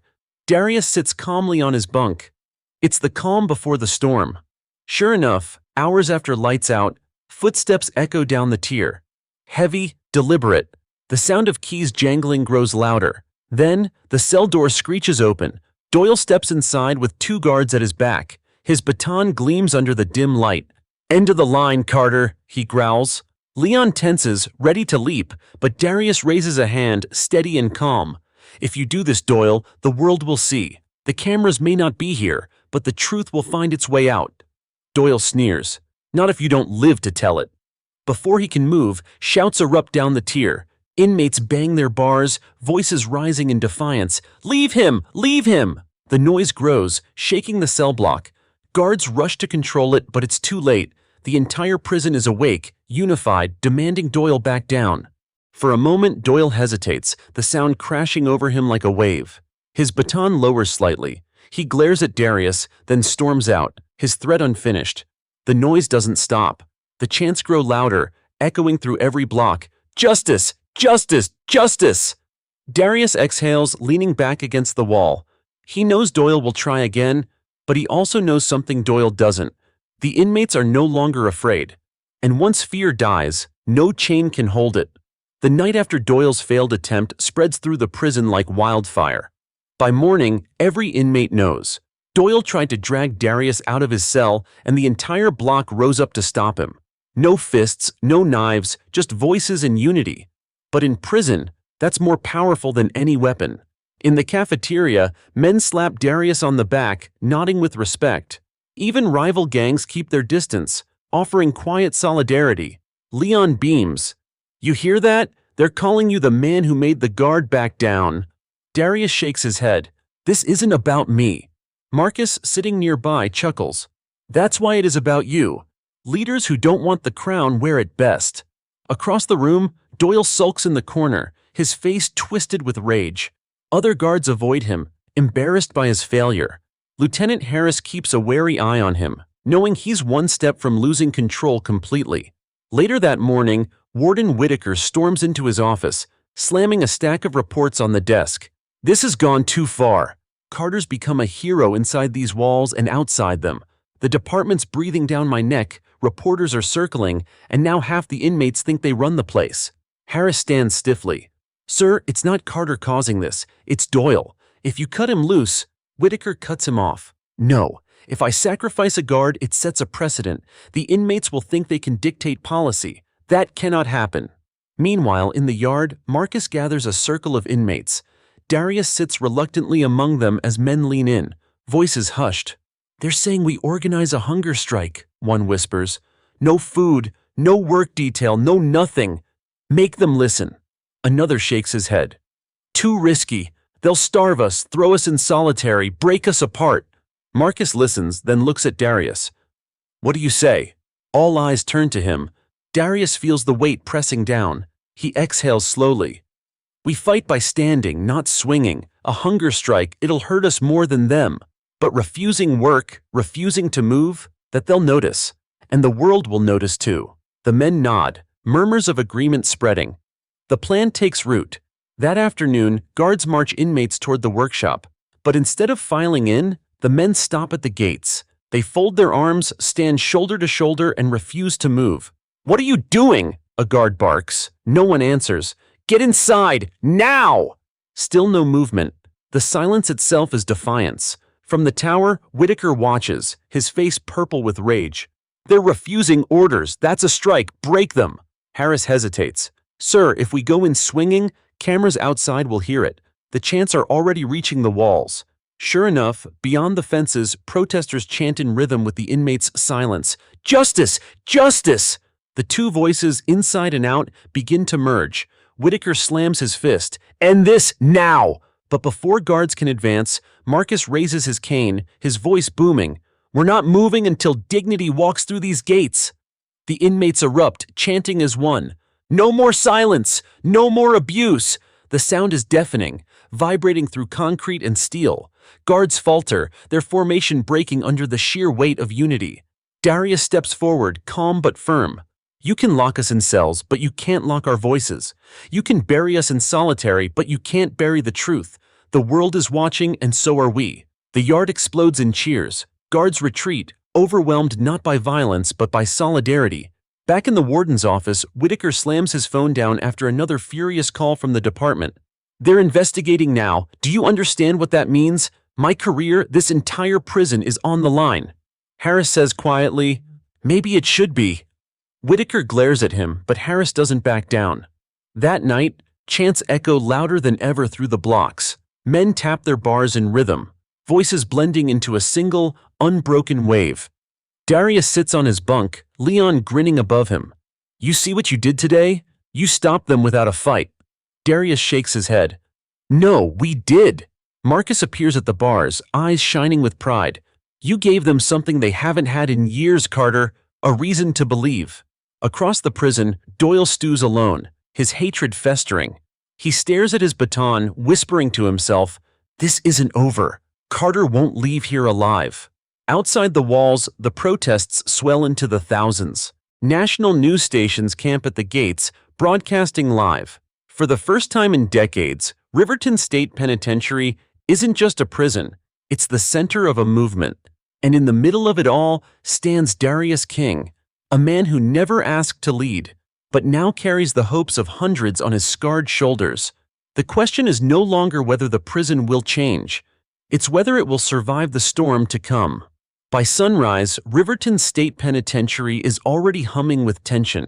Darius sits calmly on his bunk. It's the calm before the storm. Sure enough, hours after lights out, footsteps echo down the tier. Heavy, deliberate. The sound of keys jangling grows louder. Then, the cell door screeches open. Doyle steps inside with 2 guards at his back. His baton gleams under the dim light. End of the line, Carter, he growls. Leon tenses, ready to leap, but Darius raises a hand, steady and calm. If you do this, Doyle, the world will see. The cameras may not be here, but the truth will find its way out. Doyle sneers. Not if you don't live to tell it. Before he can move, shouts erupt down the tier. Inmates bang their bars, voices rising in defiance. Leave him! Leave him! The noise grows, shaking the cell block. Guards rush to control it, but it's too late. The entire prison is awake, unified, demanding Doyle back down. For a moment, Doyle hesitates, the sound crashing over him like a wave. His baton lowers slightly. He glares at Darius, then storms out, his threat unfinished. The noise doesn't stop. The chants grow louder, echoing through every block. Justice! Justice! Justice! Darius exhales, leaning back against the wall. He knows Doyle will try again, but he also knows something Doyle doesn't. The inmates are no longer afraid. And once fear dies, no chain can hold it. The night after Doyle's failed attempt spreads through the prison like wildfire. By morning, every inmate knows. Doyle tried to drag Darius out of his cell, and the entire block rose up to stop him. No fists, no knives, just voices and unity. But in prison, that's more powerful than any weapon. In the cafeteria, men slap Darius on the back, nodding with respect. Even rival gangs keep their distance, offering quiet solidarity. Leon beams. You hear that? They're calling you the man who made the guard back down. Darius shakes his head. This isn't about me. Marcus, sitting nearby, chuckles. That's why it is about you. Leaders who don't want the crown wear it best. Across the room, Doyle sulks in the corner, his face twisted with rage. Other guards avoid him, embarrassed by his failure. Lieutenant Harris keeps a wary eye on him, knowing he's one step from losing control completely. Later that morning, Warden Whitaker storms into his office, slamming a stack of reports on the desk. This has gone too far. Carter's become a hero inside these walls and outside them. The department's breathing down my neck, reporters are circling, and now half the inmates think they run the place. Harris stands stiffly. Sir, it's not Carter causing this, it's Doyle. If you cut him loose, Whitaker cuts him off. No, if I sacrifice a guard, it sets a precedent. The inmates will think they can dictate policy. That cannot happen. Meanwhile, in the yard, Marcus gathers a circle of inmates. Darius sits reluctantly among them as men lean in, voices hushed. They're saying we organize a hunger strike, one whispers. No food, no work detail, no nothing. Make them listen. Another shakes his head. Too risky. They'll starve us, throw us in solitary, break us apart. Marcus listens, then looks at Darius. What do you say? All eyes turn to him. Darius feels the weight pressing down. He exhales slowly. We fight by standing, not swinging. A hunger strike, it'll hurt us more than them. But refusing work, refusing to move, that they'll notice. And the world will notice too. The men nod, murmurs of agreement spreading. The plan takes root. That afternoon, guards march inmates toward the workshop. But instead of filing in, the men stop at the gates. They fold their arms, stand shoulder to shoulder, and refuse to move. "What are you doing?" a guard barks. No one answers. "Get inside, now!" Still no movement. The silence itself is defiance. From the tower, Whitaker watches, his face purple with rage. "They're refusing orders. That's a strike. Break them." Harris hesitates. "Sir, if we go in swinging, cameras outside will hear it. The chants are already reaching the walls." Sure enough, beyond the fences, protesters chant in rhythm with the inmates' silence. "Justice! Justice!" The two voices, inside and out, begin to merge. Whitaker slams his fist. "End this now!" But before guards can advance, Marcus raises his cane, his voice booming. "We're not moving until dignity walks through these gates." The inmates erupt, chanting as one. "No more silence! No more abuse!" The sound is deafening, vibrating through concrete and steel. Guards falter, their formation breaking under the sheer weight of unity. Darius steps forward, calm but firm. "You can lock us in cells, but you can't lock our voices. You can bury us in solitary, but you can't bury the truth. The world is watching, and so are we." The yard explodes in cheers. Guards retreat, overwhelmed not by violence but by solidarity. Back in the warden's office, Whitaker slams his phone down after another furious call from the department. "They're investigating now. Do you understand what that means? My career, this entire prison is on the line." Harris says quietly, "Maybe it should be." Whitaker glares at him, but Harris doesn't back down. That night, chants echo louder than ever through the blocks. Men tap their bars in rhythm, voices blending into a single, unbroken wave. Darius sits on his bunk, Leon grinning above him. "You see what you did today? You stopped them without a fight." Darius shakes his head. "No, we did." Marcus appears at the bars, eyes shining with pride. "You gave them something they haven't had in years, Carter, a reason to believe." Across the prison, Doyle stews alone, his hatred festering. He stares at his baton, whispering to himself, "This isn't over. Carter won't leave here alive." Outside the walls, the protests swell into the thousands. National news stations camp at the gates, broadcasting live. For the first time in decades, Riverton State Penitentiary isn't just a prison, it's the center of a movement. And in the middle of it all stands Darius King, a man who never asked to lead, but now carries the hopes of hundreds on his scarred shoulders. The question is no longer whether the prison will change, it's whether it will survive the storm to come. By sunrise, Riverton State Penitentiary is already humming with tension.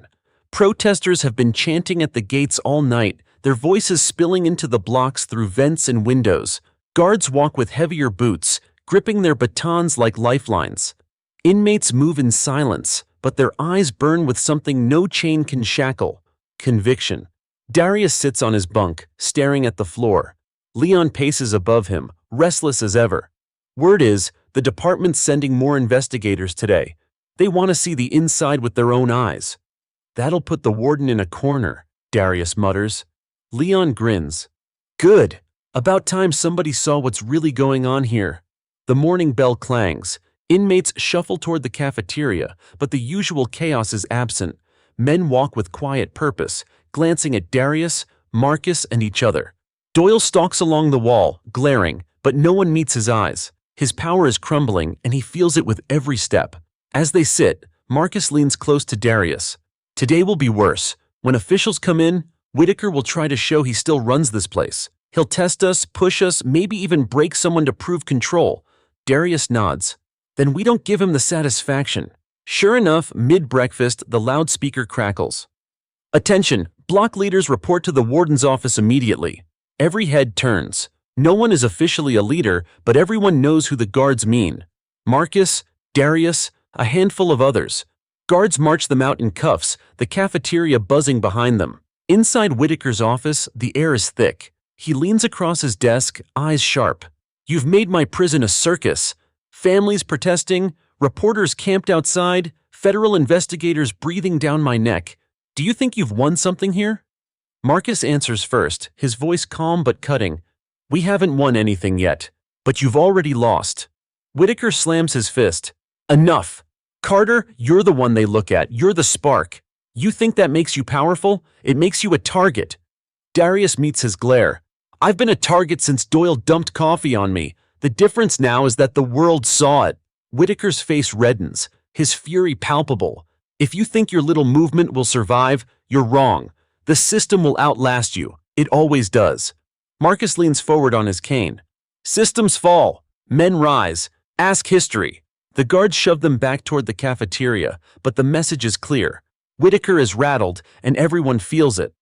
Protesters have been chanting at the gates all night, their voices spilling into the blocks through vents and windows. Guards walk with heavier boots, gripping their batons like lifelines. Inmates move in silence, but their eyes burn with something no chain can shackle: conviction. Darius sits on his bunk, staring at the floor. Leon paces above him, restless as ever. Word is, the department's sending more investigators today. They want to see the inside with their own eyes. "That'll put the warden in a corner," Darius mutters. Leon grins. "Good. About time somebody saw what's really going on here." The morning bell clangs. Inmates shuffle toward the cafeteria, but the usual chaos is absent. Men walk with quiet purpose, glancing at Darius, Marcus, and each other. Doyle stalks along the wall, glaring, but no one meets his eyes. His power is crumbling, and he feels it with every step. As they sit, Marcus leans close to Darius. "Today will be worse. When officials come in, Whitaker will try to show he still runs this place. He'll test us, push us, maybe even break someone to prove control." Darius nods. "Then we don't give him the satisfaction." Sure enough, mid-breakfast, the loudspeaker crackles. "Attention! Block leaders report to the warden's office immediately." Every head turns. No one is officially a leader, but everyone knows who the guards mean. Marcus, Darius, a handful of others. Guards march them out in cuffs, the cafeteria buzzing behind them. Inside Whitaker's office, the air is thick. He leans across his desk, eyes sharp. "You've made my prison a circus. Families protesting, reporters camped outside, federal investigators breathing down my neck. Do you think you've won something here?" Marcus answers first, his voice calm but cutting. "We haven't won anything yet, but you've already lost." Whitaker slams his fist. "Enough! Carter, you're the one they look at. You're the spark. You think that makes you powerful? It makes you a target." Darius meets his glare. I've been a target since Doyle dumped coffee on me. The difference now is that the world saw it. Whitaker's face reddens, his fury palpable. If you think your little movement will survive, you're wrong. The system will outlast you. It always does. Marcus leans forward on his cane. Systems fall. Men rise. Ask history. The guards shove them back toward the cafeteria, but the message is clear. Whitaker is rattled, and everyone feels it.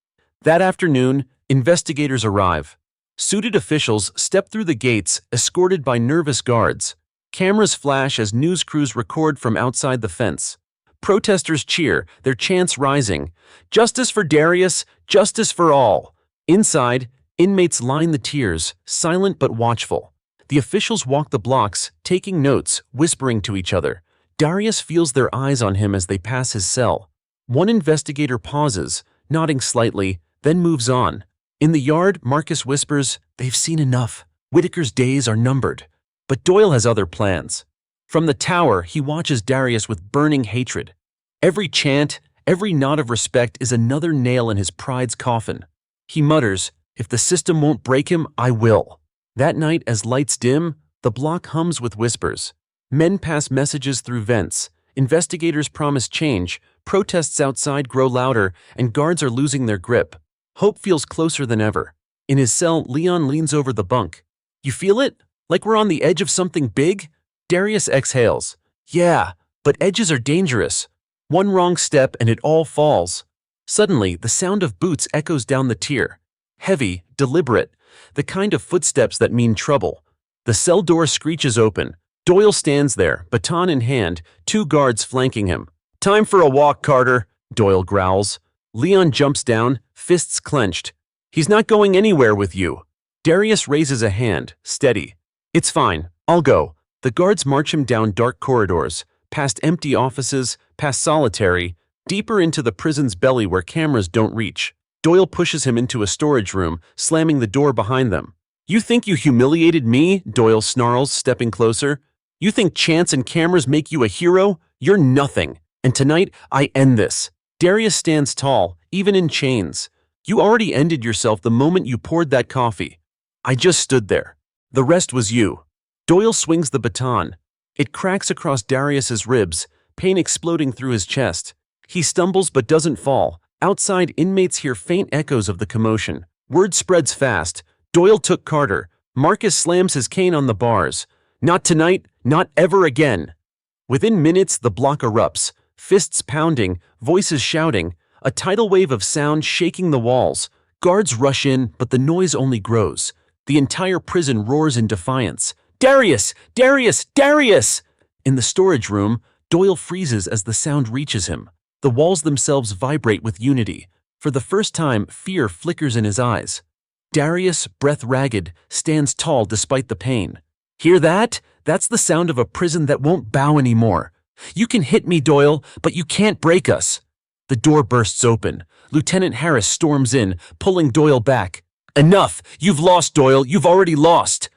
That afternoon, investigators arrive. Suited officials step through the gates, escorted by nervous guards. Cameras flash as news crews record from outside the fence. Protesters cheer, their chants rising. Justice for Darius, justice for all. Inside, inmates line the tiers, silent but watchful. The officials walk the blocks, taking notes, whispering to each other. Darius feels their eyes on him as they pass his cell. One investigator pauses, nodding slightly, then moves on. In the yard, Marcus whispers, "They've seen enough. Whitaker's days are numbered." But Doyle has other plans. From the tower, he watches Darius with burning hatred. Every chant, every nod of respect is another nail in his pride's coffin. He mutters, "If the system won't break him, I will." That night, as lights dim, the block hums with whispers. Men pass messages through vents. Investigators promise change. Protests outside grow louder, and guards are losing their grip. Hope feels closer than ever. In his cell, Leon leans over the bunk. "You feel it? Like we're on the edge of something big?" Darius exhales. "Yeah, but edges are dangerous. One wrong step and it all falls." Suddenly, the sound of boots echoes down the tier. Heavy, deliberate, the kind of footsteps that mean trouble. The cell door screeches open. Doyle stands there, baton in hand, two guards flanking him. "Time for a walk, Carter," Doyle growls. Leon jumps down, fists clenched. "He's not going anywhere with you." Darius raises a hand, steady. "It's fine, I'll go." The guards march him down dark corridors, past empty offices, past solitary, deeper into the prison's belly where cameras don't reach. Doyle pushes him into a storage room, slamming the door behind them. "You think you humiliated me?" Doyle snarls, stepping closer. "You think chants and cameras make you a hero? You're nothing. And tonight, I end this." Darius stands tall, even in chains. "You already ended yourself the moment you poured that coffee. I just stood there. The rest was you." Doyle swings the baton. It cracks across Darius's ribs, pain exploding through his chest. He stumbles but doesn't fall. Outside, inmates hear faint echoes of the commotion. Word spreads fast. Doyle took Carter. Marcus slams his cane on the bars. "Not tonight, not ever again." Within minutes, the block erupts. Fists pounding, voices shouting, a tidal wave of sound shaking the walls. Guards rush in, but the noise only grows. The entire prison roars in defiance. "Darius! Darius! Darius!" In the storage room, Doyle freezes as the sound reaches him. The walls themselves vibrate with unity. For the first time, fear flickers in his eyes. Darius, breath ragged, stands tall despite the pain. "Hear that? That's the sound of a prison that won't bow anymore. You can hit me, Doyle, but you can't break us." The door bursts open. Lieutenant Harris storms in, pulling Doyle back. "Enough! You've lost, Doyle. You've already lost."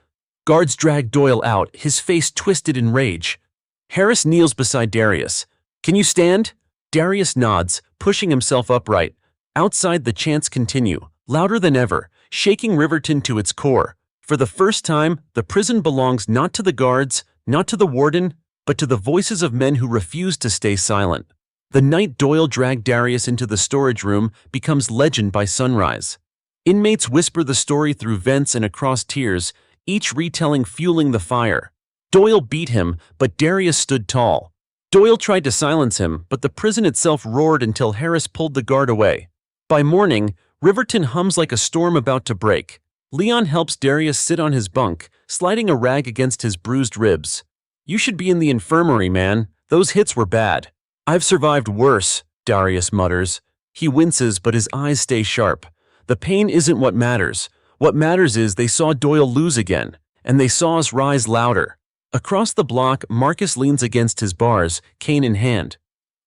Guards drag Doyle out, his face twisted in rage. Harris kneels beside Darius. "Can you stand?" Darius nods, pushing himself upright. Outside, the chants continue, louder than ever, shaking Riverton to its core. For the first time, the prison belongs not to the guards, not to the warden, but to the voices of men who refuse to stay silent. The night Doyle dragged Darius into the storage room becomes legend by sunrise. Inmates whisper the story through vents and across tiers, each retelling fueling the fire. Doyle beat him, but Darius stood tall. Doyle tried to silence him, but the prison itself roared until Harris pulled the guard away. By morning, Riverton hums like a storm about to break. Leon helps Darius sit on his bunk, sliding a rag against his bruised ribs. "You should be in the infirmary, man. Those hits were bad." "I've survived worse," Darius mutters. He winces, but his eyes stay sharp. The pain isn't what matters. What matters is they saw Doyle lose again, and they saw us rise louder. Across the block, Marcus leans against his bars, cane in hand.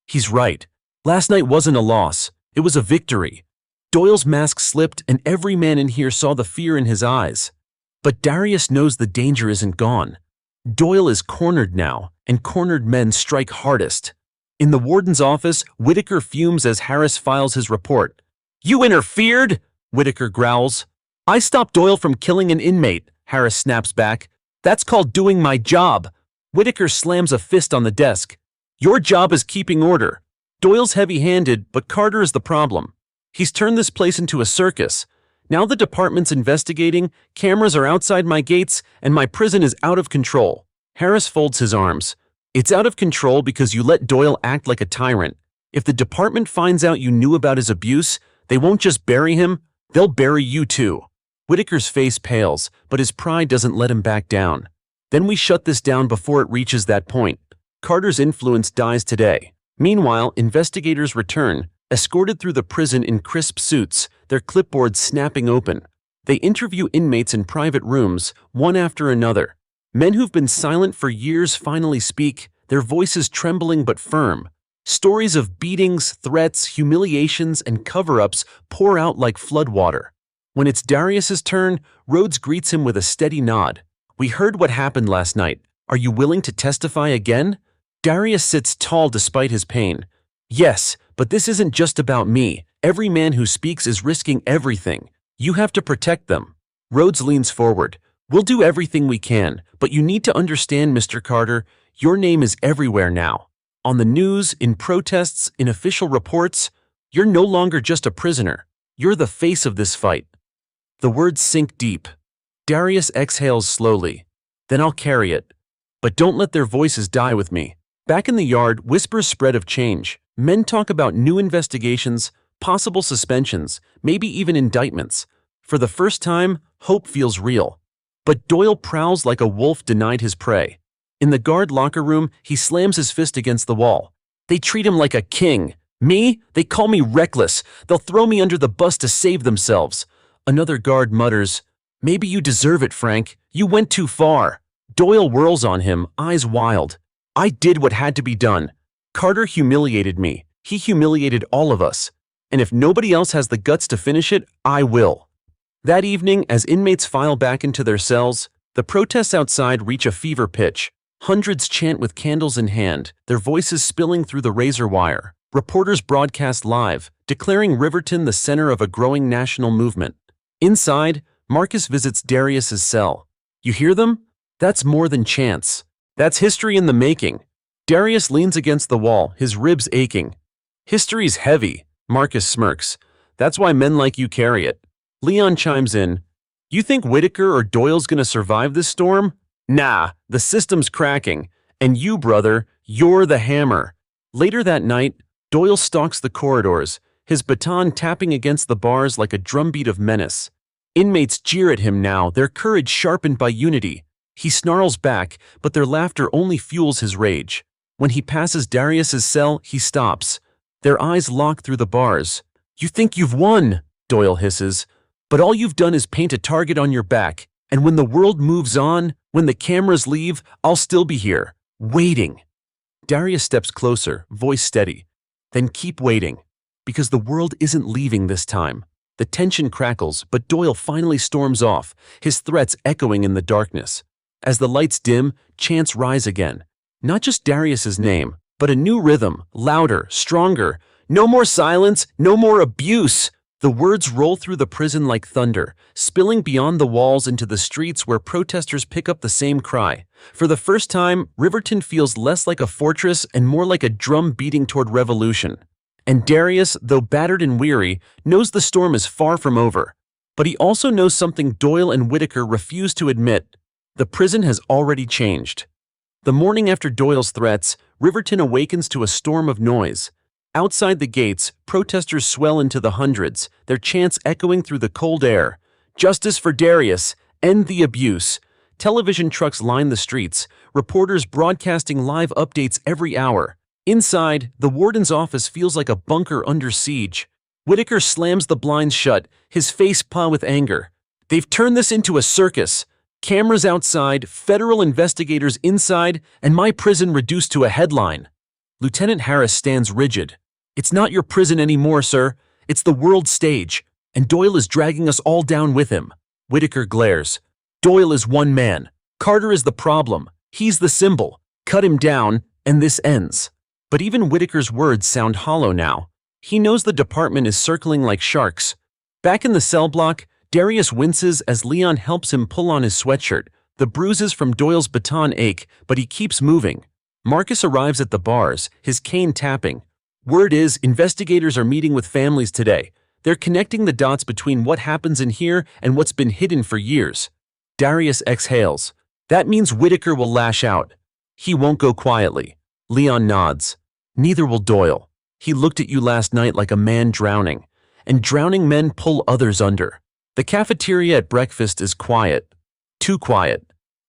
He's right. Last night wasn't a loss. It was a victory. Doyle's mask slipped, and every man in here saw the fear in his eyes. But Darius knows the danger isn't gone. Doyle is cornered now, and cornered men strike hardest. In the warden's office, Whitaker fumes as Harris files his report. "You interfered?" Whitaker growls. I stopped Doyle from killing an inmate, Harris snaps back. That's called doing my job. Whitaker slams a fist on the desk. Your job is keeping order. Doyle's heavy-handed, but Carter is the problem. He's turned this place into a circus. Now the department's investigating, cameras are outside my gates, and my prison is out of control. Harris folds his arms. It's out of control because you let Doyle act like a tyrant. If the department finds out you knew about his abuse, they won't just bury him, they'll bury you too. Whitaker's face pales, but his pride doesn't let him back down. Then we shut this down before it reaches that point. Carter's influence dies today. Meanwhile, investigators return, escorted through the prison in crisp suits, their clipboards snapping open. They interview inmates in private rooms, one after another. Men who've been silent for years finally speak, their voices trembling but firm. Stories of beatings, threats, humiliations, and cover-ups pour out like floodwater. When it's Darius's turn, Rhodes greets him with a steady nod. We heard what happened last night. Are you willing to testify again? Darius sits tall despite his pain. Yes, but this isn't just about me. Every man who speaks is risking everything. You have to protect them. Rhodes leans forward. We'll do everything we can, but you need to understand, Mr. Carter, your name is everywhere now. On the news, in protests, in official reports, you're no longer just a prisoner. You're the face of this fight. The words sink deep. Darius exhales slowly. Then I'll carry it. But don't let their voices die with me. Back in the yard, whispers spread of change. Men talk about new investigations, possible suspensions, maybe even indictments. For the first time, hope feels real. But Doyle prowls like a wolf denied his prey. In the guard locker room, he slams his fist against the wall. They treat him like a king. Me? They call me reckless. They'll throw me under the bus to save themselves. Another guard mutters, Maybe you deserve it, Frank. You went too far. Doyle whirls on him, eyes wild. I did what had to be done. Carter humiliated me. He humiliated all of us. And if nobody else has the guts to finish it, I will. That evening, as inmates file back into their cells, the protests outside reach a fever pitch. Hundreds chant with candles in hand, their voices spilling through the razor wire. Reporters broadcast live, declaring Riverton the center of a growing national movement. Inside, Marcus visits Darius's cell. You hear them? That's more than chants. That's history in the making. Darius leans against the wall, his ribs aching. History's heavy, Marcus smirks. That's why men like you carry it. Leon chimes in. You think Whitaker or Doyle's gonna survive this storm? Nah, the system's cracking. And you, brother, you're the hammer. Later that night, Doyle stalks the corridors, his baton tapping against the bars like a drumbeat of menace. Inmates jeer at him now, their courage sharpened by unity. He snarls back, but their laughter only fuels his rage. When he passes Darius's cell, he stops. Their eyes lock through the bars. You think you've won, Doyle hisses. But all you've done is paint a target on your back. And when the world moves on, when the cameras leave, I'll still be here, waiting. Darius steps closer, voice steady. Then keep waiting, because the world isn't leaving this time. The tension crackles, but Doyle finally storms off, his threats echoing in the darkness. As the lights dim, chants rise again. Not just Darius's name, but a new rhythm, louder, stronger. No more silence, no more abuse. The words roll through the prison like thunder, spilling beyond the walls into the streets where protesters pick up the same cry. For the first time, Riverton feels less like a fortress and more like a drum beating toward revolution. And Darius, though battered and weary, knows the storm is far from over. But he also knows something Doyle and Whitaker refuse to admit. The prison has already changed. The morning after Doyle's threats, Riverton awakens to a storm of noise. Outside the gates, protesters swell into the hundreds, their chants echoing through the cold air. Justice for Darius! End the abuse! Television trucks line the streets, reporters broadcasting live updates every hour. Inside, the warden's office feels like a bunker under siege. Whitaker slams the blinds shut, his face pale with anger. They've turned this into a circus. Cameras outside, federal investigators inside, and my prison reduced to a headline. Lieutenant Harris stands rigid. It's not your prison anymore, sir. It's the world stage, and Doyle is dragging us all down with him. Whitaker glares. Doyle is one man. Carter is the problem. He's the symbol. Cut him down, and this ends. But even Whitaker's words sound hollow now. He knows the department is circling like sharks. Back in the cell block, Darius winces as Leon helps him pull on his sweatshirt. The bruises from Doyle's baton ache, but he keeps moving. Marcus arrives at the bars, his cane tapping. Word is, investigators are meeting with families today. They're connecting the dots between what happens in here and what's been hidden for years. Darius exhales. That means Whitaker will lash out. He won't go quietly. Leon nods. Neither will Doyle. He looked at you last night like a man drowning. And drowning men pull others under. The cafeteria at breakfast is quiet. Too quiet.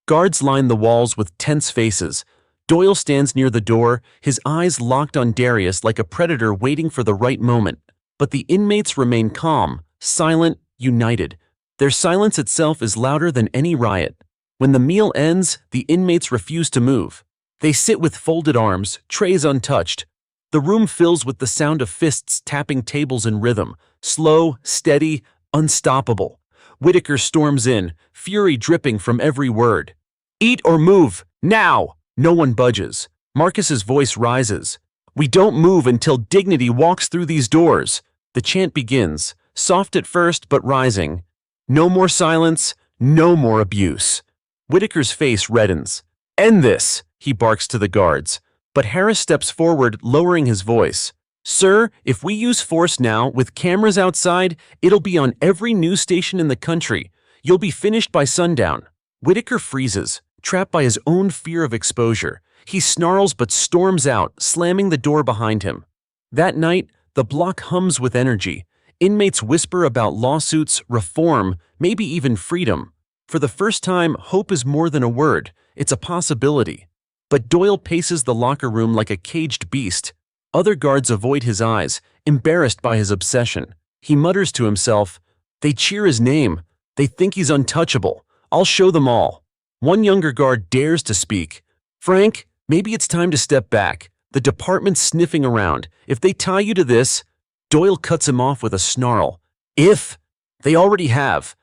Guards line the walls with tense faces. Doyle stands near the door, his eyes locked on Darius like a predator waiting for the right moment. But the inmates remain calm, silent, united. Their silence itself is louder than any riot. When the meal ends, the inmates refuse to move. They sit with folded arms, trays untouched. The room fills with the sound of fists tapping tables in rhythm, slow, steady, unstoppable. Whitaker storms in, fury dripping from every word. Eat or move, now! No one budges. Marcus's voice rises. We don't move until dignity walks through these doors. The chant begins, soft at first but rising. No more silence, no more abuse. Whitaker's face reddens. End this, he barks to the guards. But Harris steps forward, lowering his voice. Sir, if we use force now, with cameras outside, it'll be on every news station in the country. You'll be finished by sundown. Whitaker freezes, trapped by his own fear of exposure. He snarls but storms out, slamming the door behind him. That night, the block hums with energy. Inmates whisper about lawsuits, reform, maybe even freedom. For the first time, hope is more than a word. It's a possibility. But Doyle paces the locker room like a caged beast. Other guards avoid his eyes, embarrassed by his obsession. He mutters to himself, they cheer his name. They think he's untouchable. I'll show them all. One younger guard dares to speak. Frank, maybe it's time to step back. The department's sniffing around. If they tie you to this... Doyle cuts him off with a snarl. If? They already have.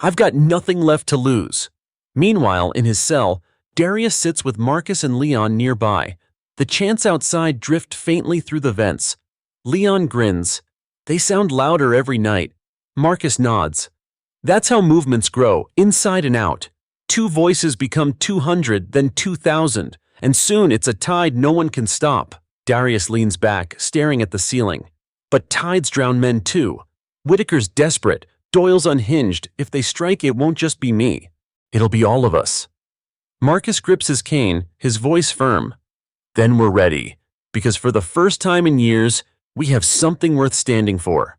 I've got nothing left to lose. Meanwhile, in his cell, Darius sits with Marcus and Leon nearby. The chants outside drift faintly through the vents. Leon grins. They sound louder every night. Marcus nods. That's how movements grow, inside and out. 2 voices become 200, then 2,000, and soon it's a tide no one can stop. Darius leans back, staring at the ceiling. But tides drown men too. Whitaker's desperate. Doyle's unhinged. If they strike, it won't just be me. It'll be all of us. Marcus grips his cane, his voice firm. Then we're ready, because for the first time in years, we have something worth standing for.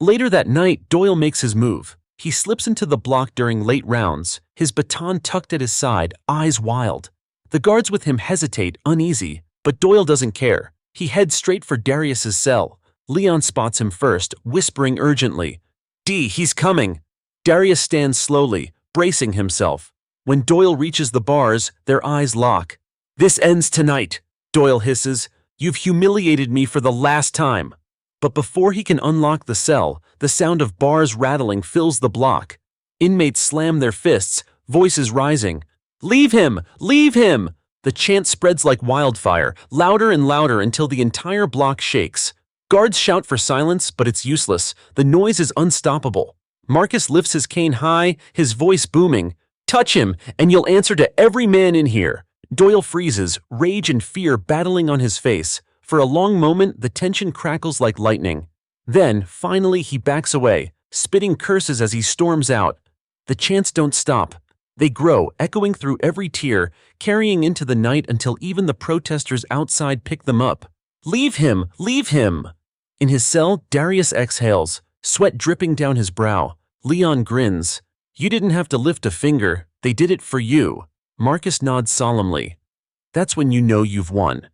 Later that night, Doyle makes his move. He slips into the block during late rounds, his baton tucked at his side, eyes wild. The guards with him hesitate, uneasy, but Doyle doesn't care. He heads straight for Darius's cell. Leon spots him first, whispering urgently, D, he's coming. Darius stands slowly, bracing himself. When Doyle reaches the bars, their eyes lock. This ends tonight, Doyle hisses. You've humiliated me for the last time. But before he can unlock the cell, the sound of bars rattling fills the block. Inmates slam their fists, voices rising. Leave him! Leave him! The chant spreads like wildfire, louder and louder until the entire block shakes. Guards shout for silence, but it's useless. The noise is unstoppable. Marcus lifts his cane high, his voice booming. Touch him, and you'll answer to every man in here. Doyle freezes, rage and fear battling on his face. For a long moment, the tension crackles like lightning. Then, finally, he backs away, spitting curses as he storms out. The chants don't stop. They grow, echoing through every tier, carrying into the night until even the protesters outside pick them up. Leave him! Leave him! In his cell, Darius exhales, sweat dripping down his brow. Leon grins. You didn't have to lift a finger. They did it for you. Marcus nods solemnly. That's when you know you've won.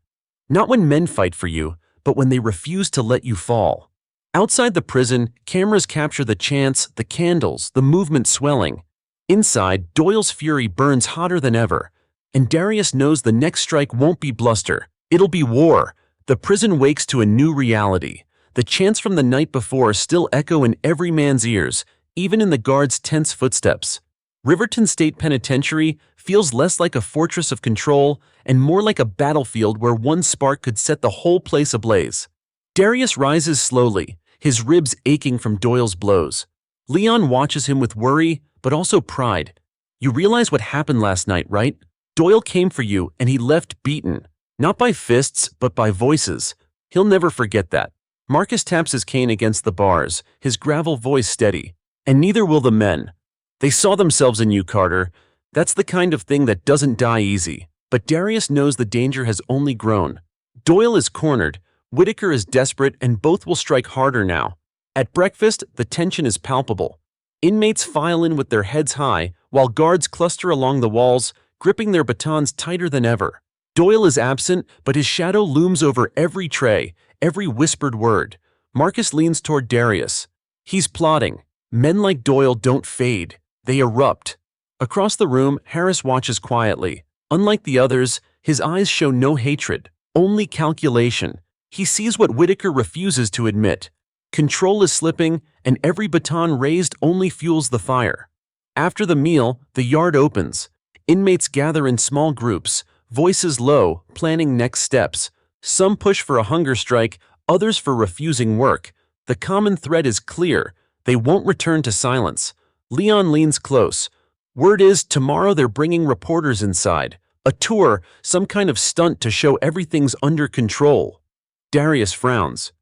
Not when men fight for you, but when they refuse to let you fall. Outside the prison, cameras capture the chants, the candles, the movement swelling. Inside, Doyle's fury burns hotter than ever. And Darius knows the next strike won't be bluster. It'll be war. The prison wakes to a new reality. The chants from the night before still echo in every man's ears, even in the guards' tense footsteps. Riverton State Penitentiary feels less like a fortress of control and more like a battlefield where one spark could set the whole place ablaze. Darius rises slowly, his ribs aching from Doyle's blows. Leon watches him with worry, but also pride. You realize what happened last night, right? Doyle came for you and he left beaten. Not by fists, but by voices. He'll never forget that. Marcus taps his cane against the bars, his gravel voice steady. And neither will the men. They saw themselves in you, Carter. That's the kind of thing that doesn't die easy. But Darius knows the danger has only grown. Doyle is cornered, Whitaker is desperate, and both will strike harder now. At breakfast, the tension is palpable. Inmates file in with their heads high, while guards cluster along the walls, gripping their batons tighter than ever. Doyle is absent, but his shadow looms over every tray, every whispered word. Marcus leans toward Darius. He's plotting. Men like Doyle don't fade. They erupt. Across the room, Harris watches quietly. Unlike the others, his eyes show no hatred, only calculation. He sees what Whitaker refuses to admit. Control is slipping, and every baton raised only fuels the fire. After the meal, the yard opens. Inmates gather in small groups, voices low, planning next steps. Some push for a hunger strike, others for refusing work. The common thread is clear. They won't return to silence. Leon leans close. Word is, tomorrow they're bringing reporters inside. A tour, some kind of stunt to show everything's under control. Darius frowns.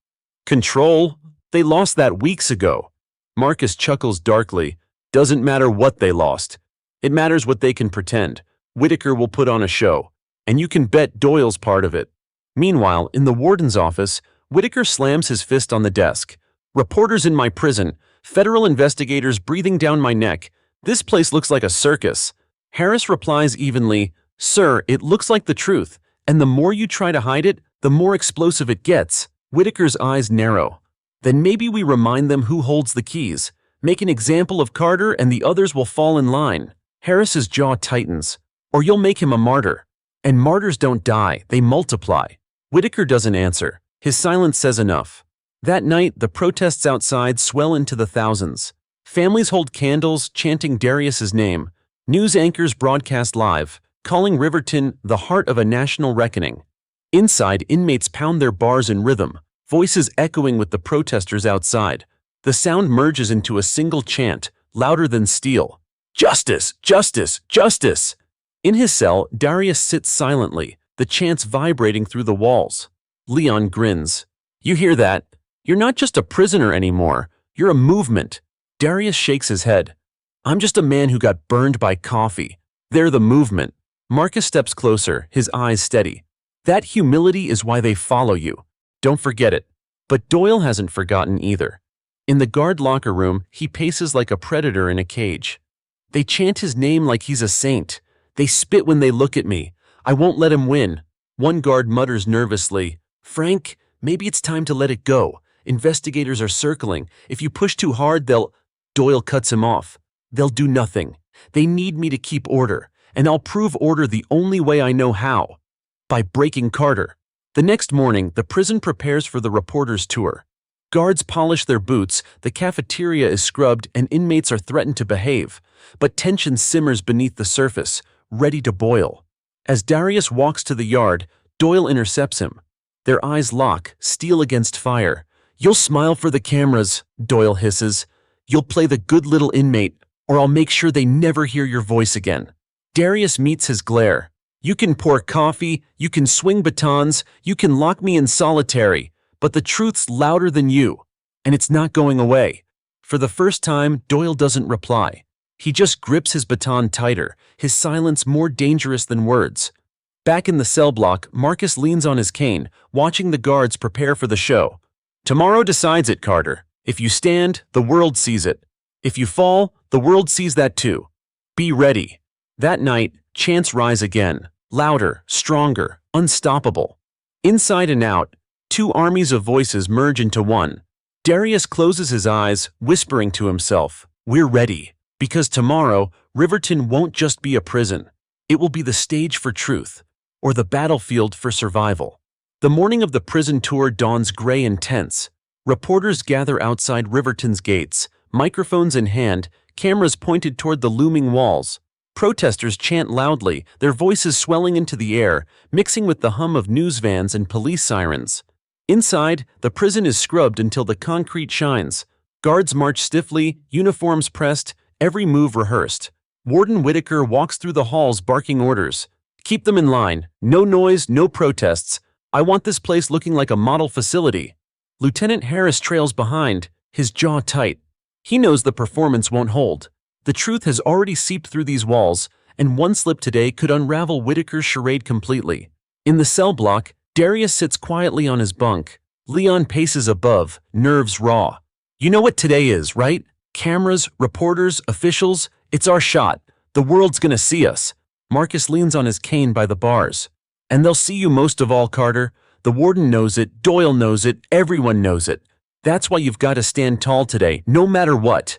Control? They lost that weeks ago. Marcus chuckles darkly. Doesn't matter what they lost. It matters what they can pretend. Whitaker will put on a show. And you can bet Doyle's part of it. Meanwhile, in the warden's office, Whitaker slams his fist on the desk. Reporters in my prison. Federal investigators breathing down my neck. This place looks like a circus. Harris replies evenly, Sir, it looks like the truth, and the more you try to hide it, the more explosive it gets. Whitaker's eyes narrow. Then maybe we remind them who holds the keys. Make an example of Carter and the others will fall in line. Harris's jaw tightens. Or you'll make him a martyr. And martyrs don't die, they multiply. Whitaker doesn't answer. His silence says enough. That night, the protests outside swell into the thousands. Families hold candles, chanting Darius's name. News anchors broadcast live, calling Riverton the heart of a national reckoning. Inside, inmates pound their bars in rhythm, voices echoing with the protesters outside. The sound merges into a single chant, louder than steel. Justice! Justice! Justice! In his cell, Darius sits silently, the chants vibrating through the walls. Leon grins. You hear that? You're not just a prisoner anymore. You're a movement. Darius shakes his head. I'm just a man who got burned by coffee. They're the movement. Marcus steps closer, his eyes steady. That humility is why they follow you. Don't forget it. But Doyle hasn't forgotten either. In the guard locker room, he paces like a predator in a cage. They chant his name like he's a saint. They spit when they look at me. I won't let him win. One guard mutters nervously, Frank, maybe it's time to let it go. Investigators are circling. If you push too hard, they'll… Doyle cuts him off. They'll do nothing. They need me to keep order, and I'll prove order the only way I know how. By breaking Carter. The next morning, the prison prepares for the reporter's tour. Guards polish their boots, the cafeteria is scrubbed, and inmates are threatened to behave. But tension simmers beneath the surface, ready to boil. As Darius walks to the yard, Doyle intercepts him. Their eyes lock, steel against fire. You'll smile for the cameras, Doyle hisses. You'll play the good little inmate, or I'll make sure they never hear your voice again. Darius meets his glare. You can pour coffee, you can swing batons, you can lock me in solitary, but the truth's louder than you, and it's not going away. For the first time, Doyle doesn't reply. He just grips his baton tighter, his silence more dangerous than words. Back in the cell block, Marcus leans on his cane, watching the guards prepare for the show. Tomorrow decides it, Carter. If you stand, the world sees it. If you fall, the world sees that too. Be ready. That night, chants rise again, louder, stronger, unstoppable. Inside and out, two armies of voices merge into one. Darius closes his eyes, whispering to himself, We're ready. Because tomorrow, Riverton won't just be a prison. It will be the stage for truth, or the battlefield for survival. The morning of the prison tour dawns gray and tense. Reporters gather outside Riverton's gates, microphones in hand, cameras pointed toward the looming walls. Protesters chant loudly, their voices swelling into the air, mixing with the hum of news vans and police sirens. Inside, the prison is scrubbed until the concrete shines. Guards march stiffly, uniforms pressed, every move rehearsed. Warden Whitaker walks through the halls barking orders. Keep them in line. No noise, no protests. I want this place looking like a model facility. Lieutenant Harris trails behind, his jaw tight. He knows the performance won't hold. The truth has already seeped through these walls, and one slip today could unravel Whitaker's charade completely. In the cell block, Darius sits quietly on his bunk. Leon paces above, nerves raw. You know what today is, right? Cameras, reporters, officials. It's our shot. The world's gonna see us. Marcus leans on his cane by the bars. And they'll see you most of all, Carter. The warden knows it, Doyle knows it, everyone knows it. That's why you've got to stand tall today, no matter what.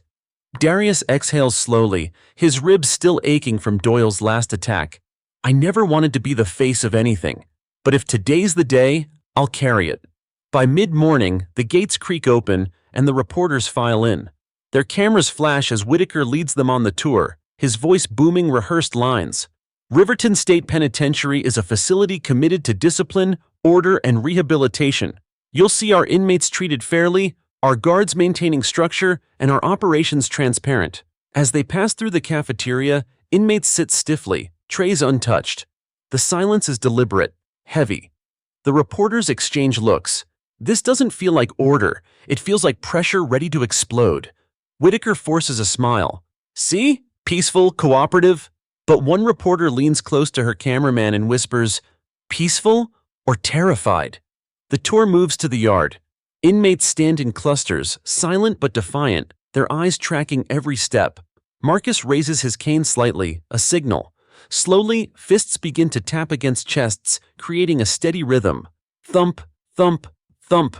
Darius exhales slowly, his ribs still aching from Doyle's last attack. I never wanted to be the face of anything, but if today's the day, I'll carry it. By mid-morning, the gates creak open and the reporters file in. Their cameras flash as Whitaker leads them on the tour, his voice booming rehearsed lines. Riverton State Penitentiary is a facility committed to discipline, order, and rehabilitation. You'll see our inmates treated fairly, our guards maintaining structure, and our operations transparent. As they pass through the cafeteria, inmates sit stiffly, trays untouched. The silence is deliberate, heavy. The reporters exchange looks. This doesn't feel like order, it feels like pressure ready to explode. Whitaker forces a smile. See? Peaceful, cooperative. But one reporter leans close to her cameraman and whispers, peaceful or terrified? The tour moves to the yard. Inmates stand in clusters, silent but defiant, their eyes tracking every step. Marcus raises his cane slightly, a signal. Slowly, fists begin to tap against chests, creating a steady rhythm. Thump, thump, thump.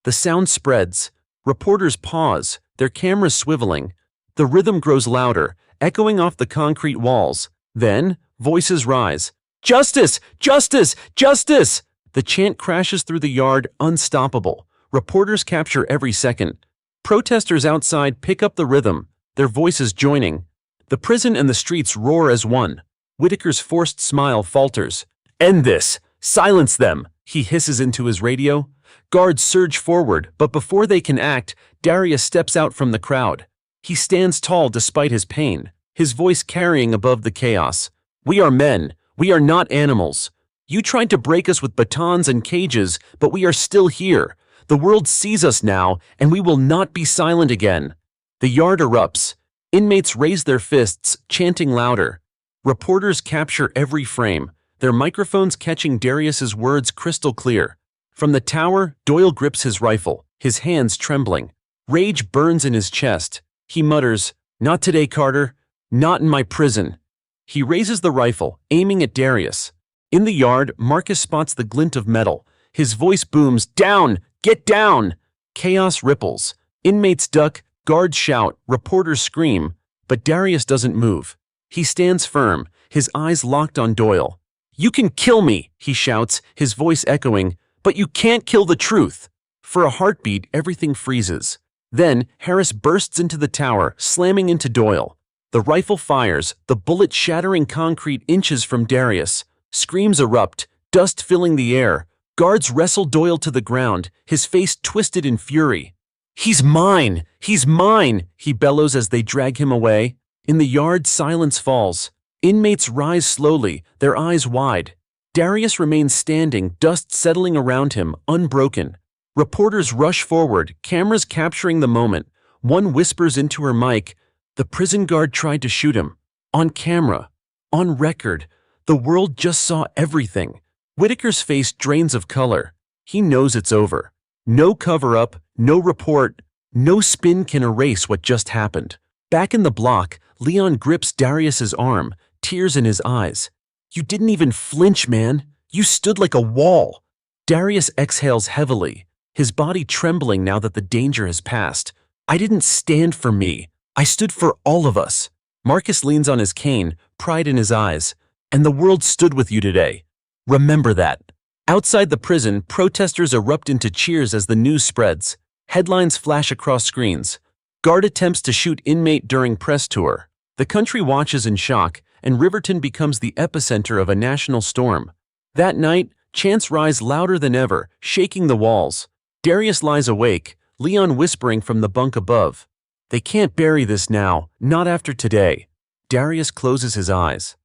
The sound spreads. Reporters pause, their cameras swiveling. The rhythm grows louder, echoing off the concrete walls. Then, voices rise. Justice! Justice! Justice! The chant crashes through the yard, unstoppable. Reporters capture every second. Protesters outside pick up the rhythm, their voices joining. The prison and the streets roar as one. Whitaker's forced smile falters. End this! Silence them! He hisses into his radio. Guards surge forward, but before they can act, Darius steps out from the crowd. He stands tall despite his pain, his voice carrying above the chaos. We are men. We are not animals. You tried to break us with batons and cages, but we are still here. The world sees us now, and we will not be silent again. The yard erupts. Inmates raise their fists, chanting louder. Reporters capture every frame, their microphones catching Darius's words crystal clear. From the tower, Doyle grips his rifle, his hands trembling. Rage burns in his chest. He mutters, "Not today, Carter. Not in my prison." He raises the rifle, aiming at Darius. In the yard, Marcus spots the glint of metal. His voice booms, "Down! Get down!" Chaos ripples. Inmates duck, guards shout, reporters scream. But Darius doesn't move. He stands firm, his eyes locked on Doyle. "You can kill me," he shouts, his voice echoing, "but you can't kill the truth." For a heartbeat, everything freezes. Then, Harris bursts into the tower, slamming into Doyle. The rifle fires, the bullet shattering concrete inches from Darius. Screams erupt, dust filling the air. Guards wrestle Doyle to the ground, his face twisted in fury. "He's mine! He's mine!" he bellows as they drag him away. In the yard, silence falls. Inmates rise slowly, their eyes wide. Darius remains standing, dust settling around him, unbroken. Reporters rush forward, cameras capturing the moment. One whispers into her mic, "The prison guard tried to shoot him." On camera. On record. The world just saw everything. Whitaker's face drains of color. He knows it's over. No cover-up, no report, no spin can erase what just happened. Back in the block, Leon grips Darius's arm, tears in his eyes. "You didn't even flinch, man. You stood like a wall." Darius exhales heavily, his body trembling now that the danger has passed. "I didn't stand for me. I stood for all of us." Marcus leans on his cane, pride in his eyes. "And the world stood with you today. Remember that." Outside the prison, protesters erupt into cheers as the news spreads. Headlines flash across screens. Guard attempts to shoot inmate during press tour. The country watches in shock, and Riverton becomes the epicenter of a national storm. That night, chants rise louder than ever, shaking the walls. Darius lies awake, Leon whispering from the bunk above. They can't bury this now, not after today. Darius closes his eyes.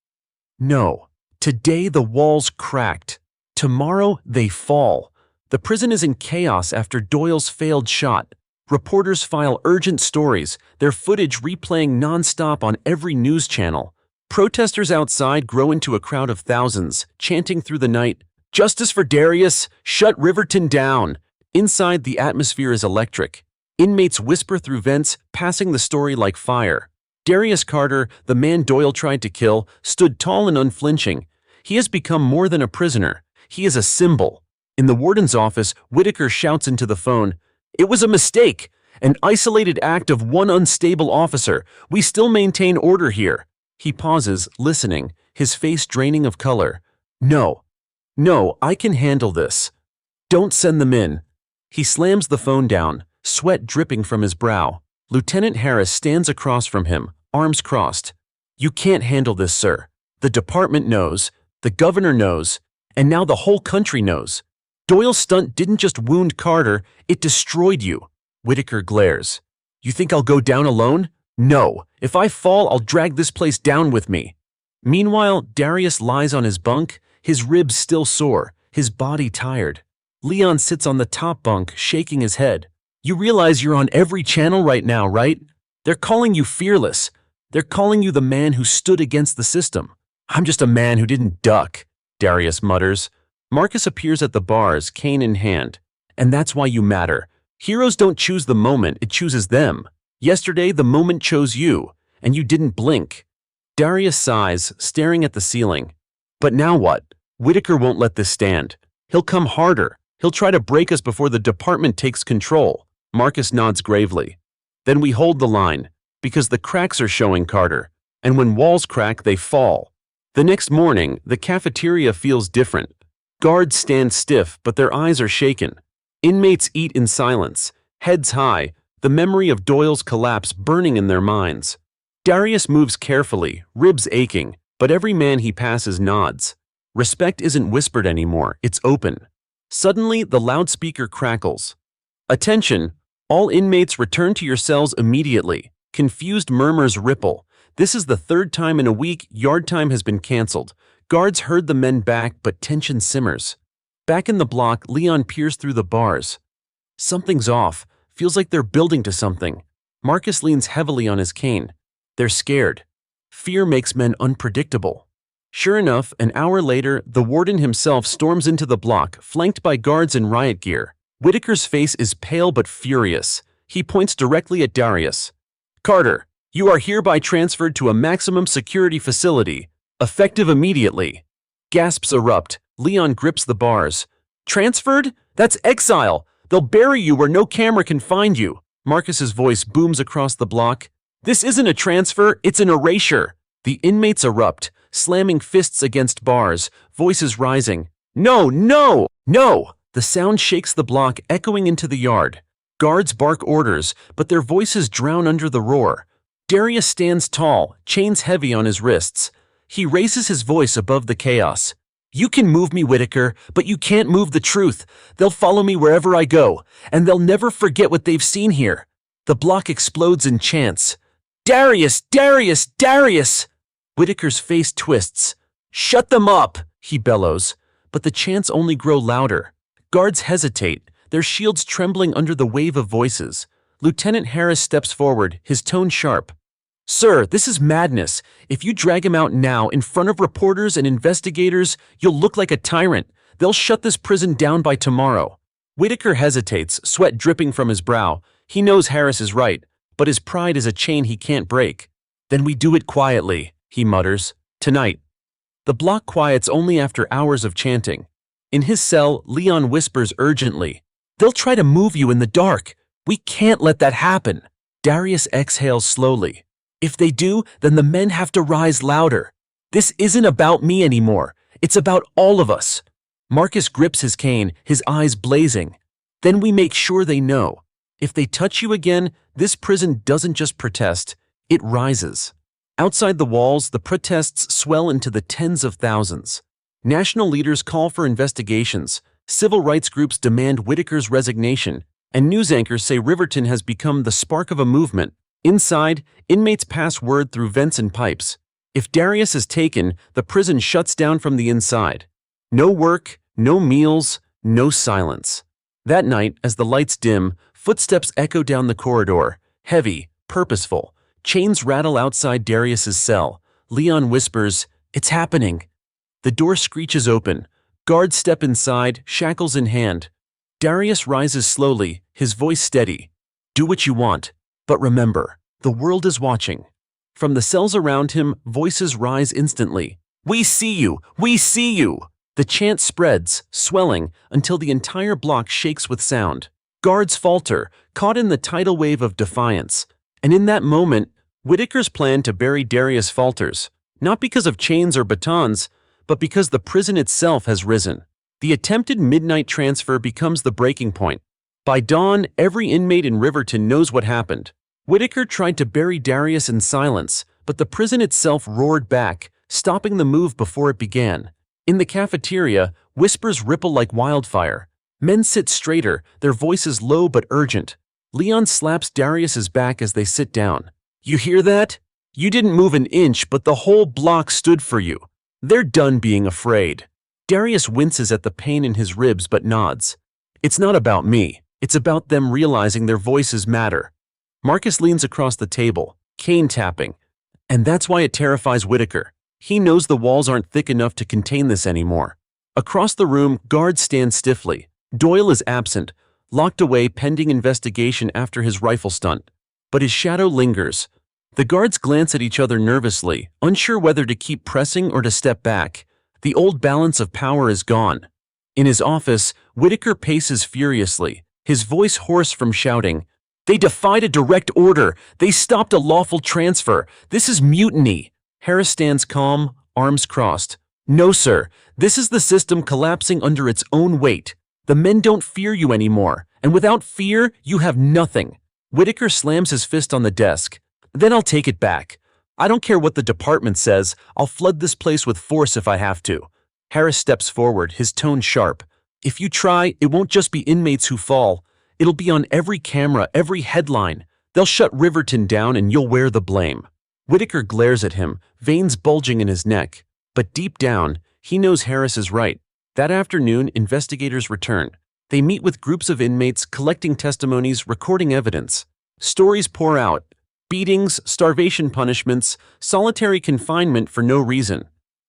No, today the walls cracked. Tomorrow they fall. The prison is in chaos after Doyle's failed shot. Reporters file urgent stories, their footage replaying non-stop on every news channel. Protesters outside grow into a crowd of thousands, chanting through the night, "Justice for Darius! Shut Riverton down!" Inside, the atmosphere is electric. Inmates whisper through vents, passing the story like fire. Darius Carter, the man Doyle tried to kill, stood tall and unflinching. He has become more than a prisoner. He is a symbol. In the warden's office, Whitaker shouts into the phone, "It was a mistake, an isolated act of one unstable officer. We still maintain order here." He pauses, listening, his face draining of color. No, I can handle this. Don't send them in." He slams the phone down, sweat dripping from his brow. Lieutenant Harris stands across from him, arms crossed. "You can't handle this, sir. The department knows, the governor knows, and now the whole country knows. Doyle's stunt didn't just wound Carter, it destroyed you." Whitaker glares. "You think I'll go down alone? No. If I fall, I'll drag this place down with me." Meanwhile, Darius lies on his bunk, his ribs still sore, his body tired. Leon sits on the top bunk, shaking his head. "You realize you're on every channel right now, right? They're calling you fearless. They're calling you the man who stood against the system." "I'm just a man who didn't duck," Darius mutters. Marcus appears at the bars, cane in hand. "And that's why you matter. Heroes don't choose the moment, it chooses them. Yesterday, the moment chose you, and you didn't blink." Darius sighs, staring at the ceiling. "But now what? Whitaker won't let this stand. He'll come harder. He'll try to break us before the department takes control." Marcus nods gravely. "Then we hold the line, because the cracks are showing, Carter. And when walls crack, they fall." The next morning, the cafeteria feels different. Guards stand stiff, but their eyes are shaken. Inmates eat in silence, heads high, the memory of Doyle's collapse burning in their minds. Darius moves carefully, ribs aching, but every man he passes nods. Respect isn't whispered anymore, it's open. Suddenly, the loudspeaker crackles. "Attention! All inmates return to your cells immediately." Confused murmurs ripple. This is the third time in a week yard time has been canceled. Guards herd the men back, but tension simmers. Back in the block, Leon peers through the bars. Something's off. Feels like they're building to something. Marcus leans heavily on his cane. They're scared. Fear makes men unpredictable. Sure enough, an hour later, the warden himself storms into the block, flanked by guards in riot gear. Whitaker's face is pale but furious. He points directly at Darius. "Carter, you are hereby transferred to a maximum security facility, effective immediately." Gasps erupt. Leon grips the bars. "Transferred? That's exile! They'll bury you where no camera can find you." Marcus's voice booms across the block. "This isn't a transfer, it's an erasure." The inmates erupt, slamming fists against bars, voices rising. "No, no, no!" The sound shakes the block, echoing into the yard. Guards bark orders, but their voices drown under the roar. Darius stands tall, chains heavy on his wrists. He raises his voice above the chaos. "You can move me, Whitaker, but you can't move the truth. They'll follow me wherever I go, and they'll never forget what they've seen here." The block explodes in chants. "Darius! Darius! Darius!" Whitaker's face twists. "Shut them up!" he bellows. But the chants only grow louder. Guards hesitate, their shields trembling under the wave of voices. Lieutenant Harris steps forward, his tone sharp. "Sir, this is madness. If you drag him out now in front of reporters and investigators, you'll look like a tyrant. They'll shut this prison down by tomorrow." Whitaker hesitates, sweat dripping from his brow. He knows Harris is right, but his pride is a chain he can't break. "Then we do it quietly," he mutters. "Tonight." The block quiets only after hours of chanting. In his cell, Leon whispers urgently, "They'll try to move you in the dark. We can't let that happen." Darius exhales slowly. "If they do, then the men have to rise louder. This isn't about me anymore. It's about all of us." Marcus grips his cane, his eyes blazing. "Then we make sure they know. If they touch you again, this prison doesn't just protest, it rises." Outside the walls, the protests swell into the tens of thousands. National leaders call for investigations. Civil rights groups demand Whitaker's resignation, and news anchors say Riverton has become the spark of a movement. Inside, inmates pass word through vents and pipes. If Darius is taken, the prison shuts down from the inside. No work, no meals, no silence. That night, as the lights dim, footsteps echo down the corridor, heavy, purposeful. Chains rattle outside Darius's cell. Leon whispers, "It's happening." The door screeches open. Guards step inside, shackles in hand. Darius rises slowly, his voice steady. "Do what you want, but remember, the world is watching." From the cells around him, voices rise instantly. "We see you! We see you!" The chant spreads, swelling, until the entire block shakes with sound. Guards falter, caught in the tidal wave of defiance. And in that moment, Whitaker's plan to bury Darius falters, not because of chains or batons, but because the prison itself has risen. The attempted midnight transfer becomes the breaking point. By dawn, every inmate in Riverton knows what happened. Whitaker tried to bury Darius in silence, but the prison itself roared back, stopping the move before it began. In the cafeteria, whispers ripple like wildfire. Men sit straighter, their voices low but urgent. Leon slaps Darius's back as they sit down. "You hear that? You didn't move an inch, but the whole block stood for you. They're done being afraid." Darius winces at the pain in his ribs but nods. "It's not about me. It's about them realizing their voices matter." Marcus leans across the table, cane tapping. And that's why it terrifies Whitaker. He knows the walls aren't thick enough to contain this anymore. Across the room, guards stand stiffly. Doyle is absent, locked away pending investigation after his rifle stunt. But his shadow lingers. The guards glance at each other nervously, unsure whether to keep pressing or to step back. The old balance of power is gone. In his office, Whitaker paces furiously, his voice hoarse from shouting. "They defied a direct order. They stopped a lawful transfer. This is mutiny." Harris stands calm, arms crossed. "No, sir. This is the system collapsing under its own weight. The men don't fear you anymore, and without fear, you have nothing." Whitaker slams his fist on the desk. "Then I'll take it back. I don't care what the department says. I'll flood this place with force if I have to." Harris steps forward, his tone sharp. "If you try, it won't just be inmates who fall. It'll be on every camera, every headline. They'll shut Riverton down and you'll wear the blame." Whitaker glares at him, veins bulging in his neck. But deep down, he knows Harris is right. That afternoon, investigators return. They meet with groups of inmates, collecting testimonies, recording evidence. Stories pour out. Beatings, starvation punishments, solitary confinement for no reason.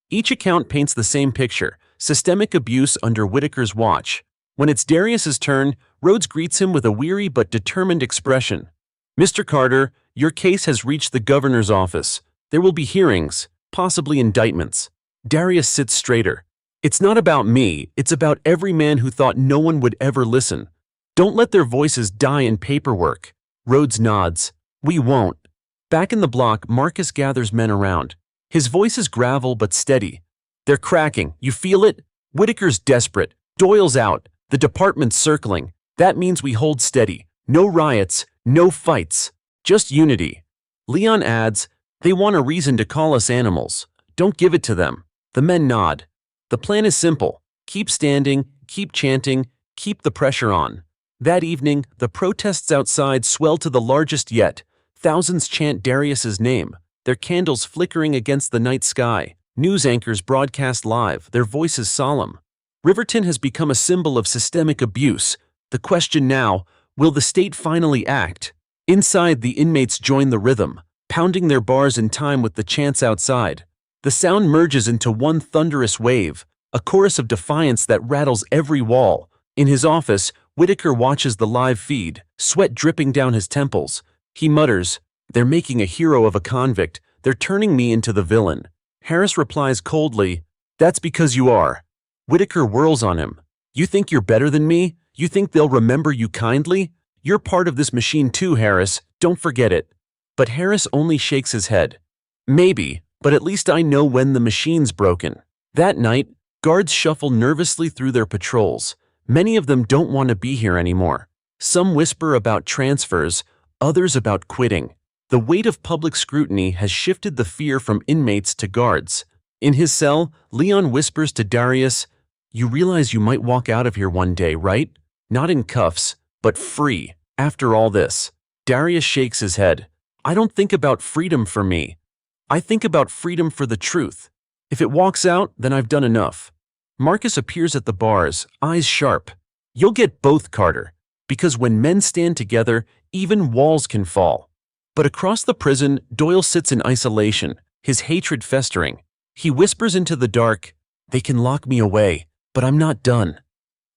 Each account paints the same picture: systemic abuse under Whitaker's watch. When it's Darius's turn, Rhodes greets him with a weary but determined expression. "Mr. Carter, your case has reached the governor's office. There will be hearings, possibly indictments." Darius sits straighter. "It's not about me, it's about every man who thought no one would ever listen. Don't let their voices die in paperwork." Rhodes nods. "We won't." Back in the block, Marcus gathers men around. His voice is gravel but steady. "They're cracking. You feel it? Whitaker's desperate. Doyle's out. The department's circling. That means we hold steady. No riots, no fights. Just unity." Leon adds, "They want a reason to call us animals. Don't give it to them." The men nod. The plan is simple. Keep standing, keep chanting, keep the pressure on. That evening, the protests outside swell to the largest yet. Thousands chant Darius's name, their candles flickering against the night sky. News anchors broadcast live, their voices solemn. Riverton has become a symbol of systemic abuse. The question now, will the state finally act? Inside, the inmates join the rhythm, pounding their bars in time with the chants outside. The sound merges into one thunderous wave, a chorus of defiance that rattles every wall. In his office, Whitaker watches the live feed, sweat dripping down his temples. He mutters, "They're making a hero of a convict. They're turning me into the villain." Harris replies coldly, "That's because you are." Whitaker whirls on him. "You think you're better than me? You think they'll remember you kindly? You're part of this machine too, Harris. Don't forget it." But Harris only shakes his head. "Maybe, but at least I know when the machine's broken." That night, guards shuffle nervously through their patrols. Many of them don't want to be here anymore. Some whisper about transfers, others about quitting. The weight of public scrutiny has shifted the fear from inmates to guards. In his cell, Leon whispers to Darius, "You realize you might walk out of here one day, right? Not in cuffs, but free. After all this, Darius shakes his head. I don't think about freedom for me. I think about freedom for the truth. If it walks out, then I've done enough. Marcus appears at the bars, eyes sharp. You'll get both, Carter, because when men stand together, even walls can fall. But across the prison, Doyle sits in isolation, his hatred festering. He whispers into the dark, "They can lock me away, but I'm not done.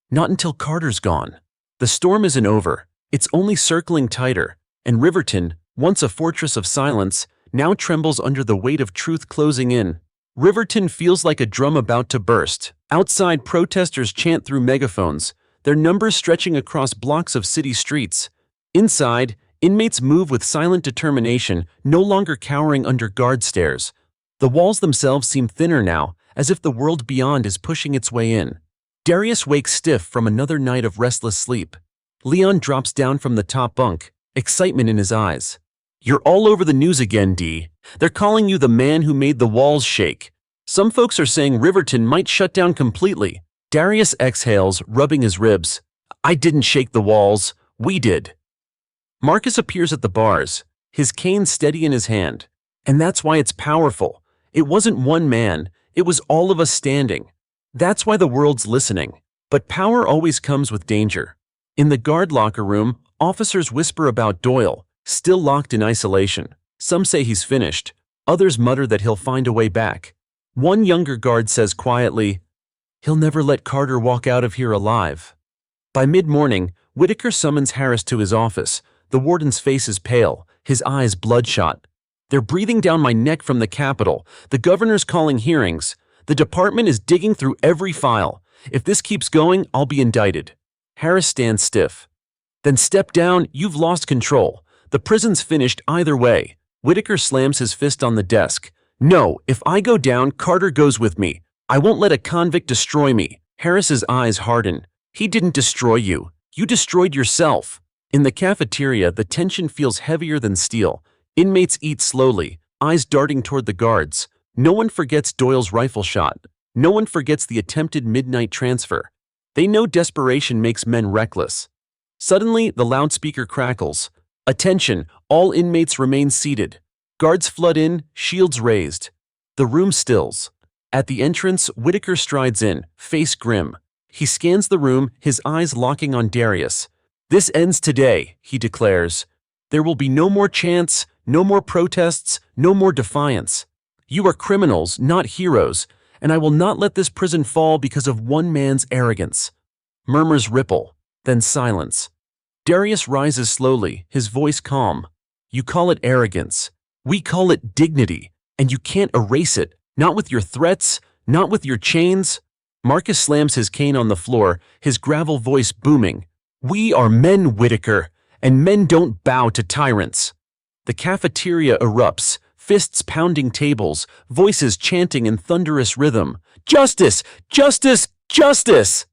Not until Carter's gone." The storm isn't over. It's only circling tighter, and Riverton, once a fortress of silence, now trembles under the weight of truth closing in. Riverton feels like a drum about to burst. Outside, protesters chant through megaphones, their numbers stretching across blocks of city streets. Inside, inmates move with silent determination, no longer cowering under guard stares. The walls themselves seem thinner now, as if the world beyond is pushing its way in. Darius wakes stiff from another night of restless sleep. Leon drops down from the top bunk, excitement in his eyes. "You're all over the news again, D. They're calling you the man who made the walls shake. Some folks are saying Riverton might shut down completely." Darius exhales, rubbing his ribs. "I didn't shake the walls. We did." Marcus appears at the bars, his cane steady in his hand. And that's why it's powerful. It wasn't one man, it was all of us standing. That's why the world's listening. But power always comes with danger. In the guard locker room, officers whisper about Doyle, still locked in isolation. Some say he's finished. Others mutter that he'll find a way back. One younger guard says quietly, "He'll never let Carter walk out of here alive." By mid-morning, Whitaker summons Harris to his office. The warden's face is pale, his eyes bloodshot. "They're breathing down my neck from the Capitol. The governor's calling hearings. The department is digging through every file. If this keeps going, I'll be indicted." Harris stands stiff. "Then step down, you've lost control. The prison's finished either way." Whitaker slams his fist on the desk. "No, if I go down, Carter goes with me. I won't let a convict destroy me." Harris's eyes harden. "He didn't destroy you. You destroyed yourself." In the cafeteria, the tension feels heavier than steel. Inmates eat slowly, eyes darting toward the guards. No one forgets Doyle's rifle shot. No one forgets the attempted midnight transfer. They know desperation makes men reckless. Suddenly, the loudspeaker crackles. "Attention, all inmates remain seated." Guards flood in, shields raised. The room stills. At the entrance, Whitaker strides in, face grim. He scans the room, his eyes locking on Darius. "This ends today," he declares. "There will be no more chants, no more protests, no more defiance. You are criminals, not heroes, and I will not let this prison fall because of one man's arrogance." Murmurs ripple, then silence. Darius rises slowly, his voice calm. "You call it arrogance. We call it dignity, and you can't erase it, not with your threats, not with your chains." Marcus slams his cane on the floor, his gravel voice booming. "We are men, Whitaker, and men don't bow to tyrants." The cafeteria erupts, fists pounding tables, voices chanting in thunderous rhythm. "Justice! Justice! Justice!"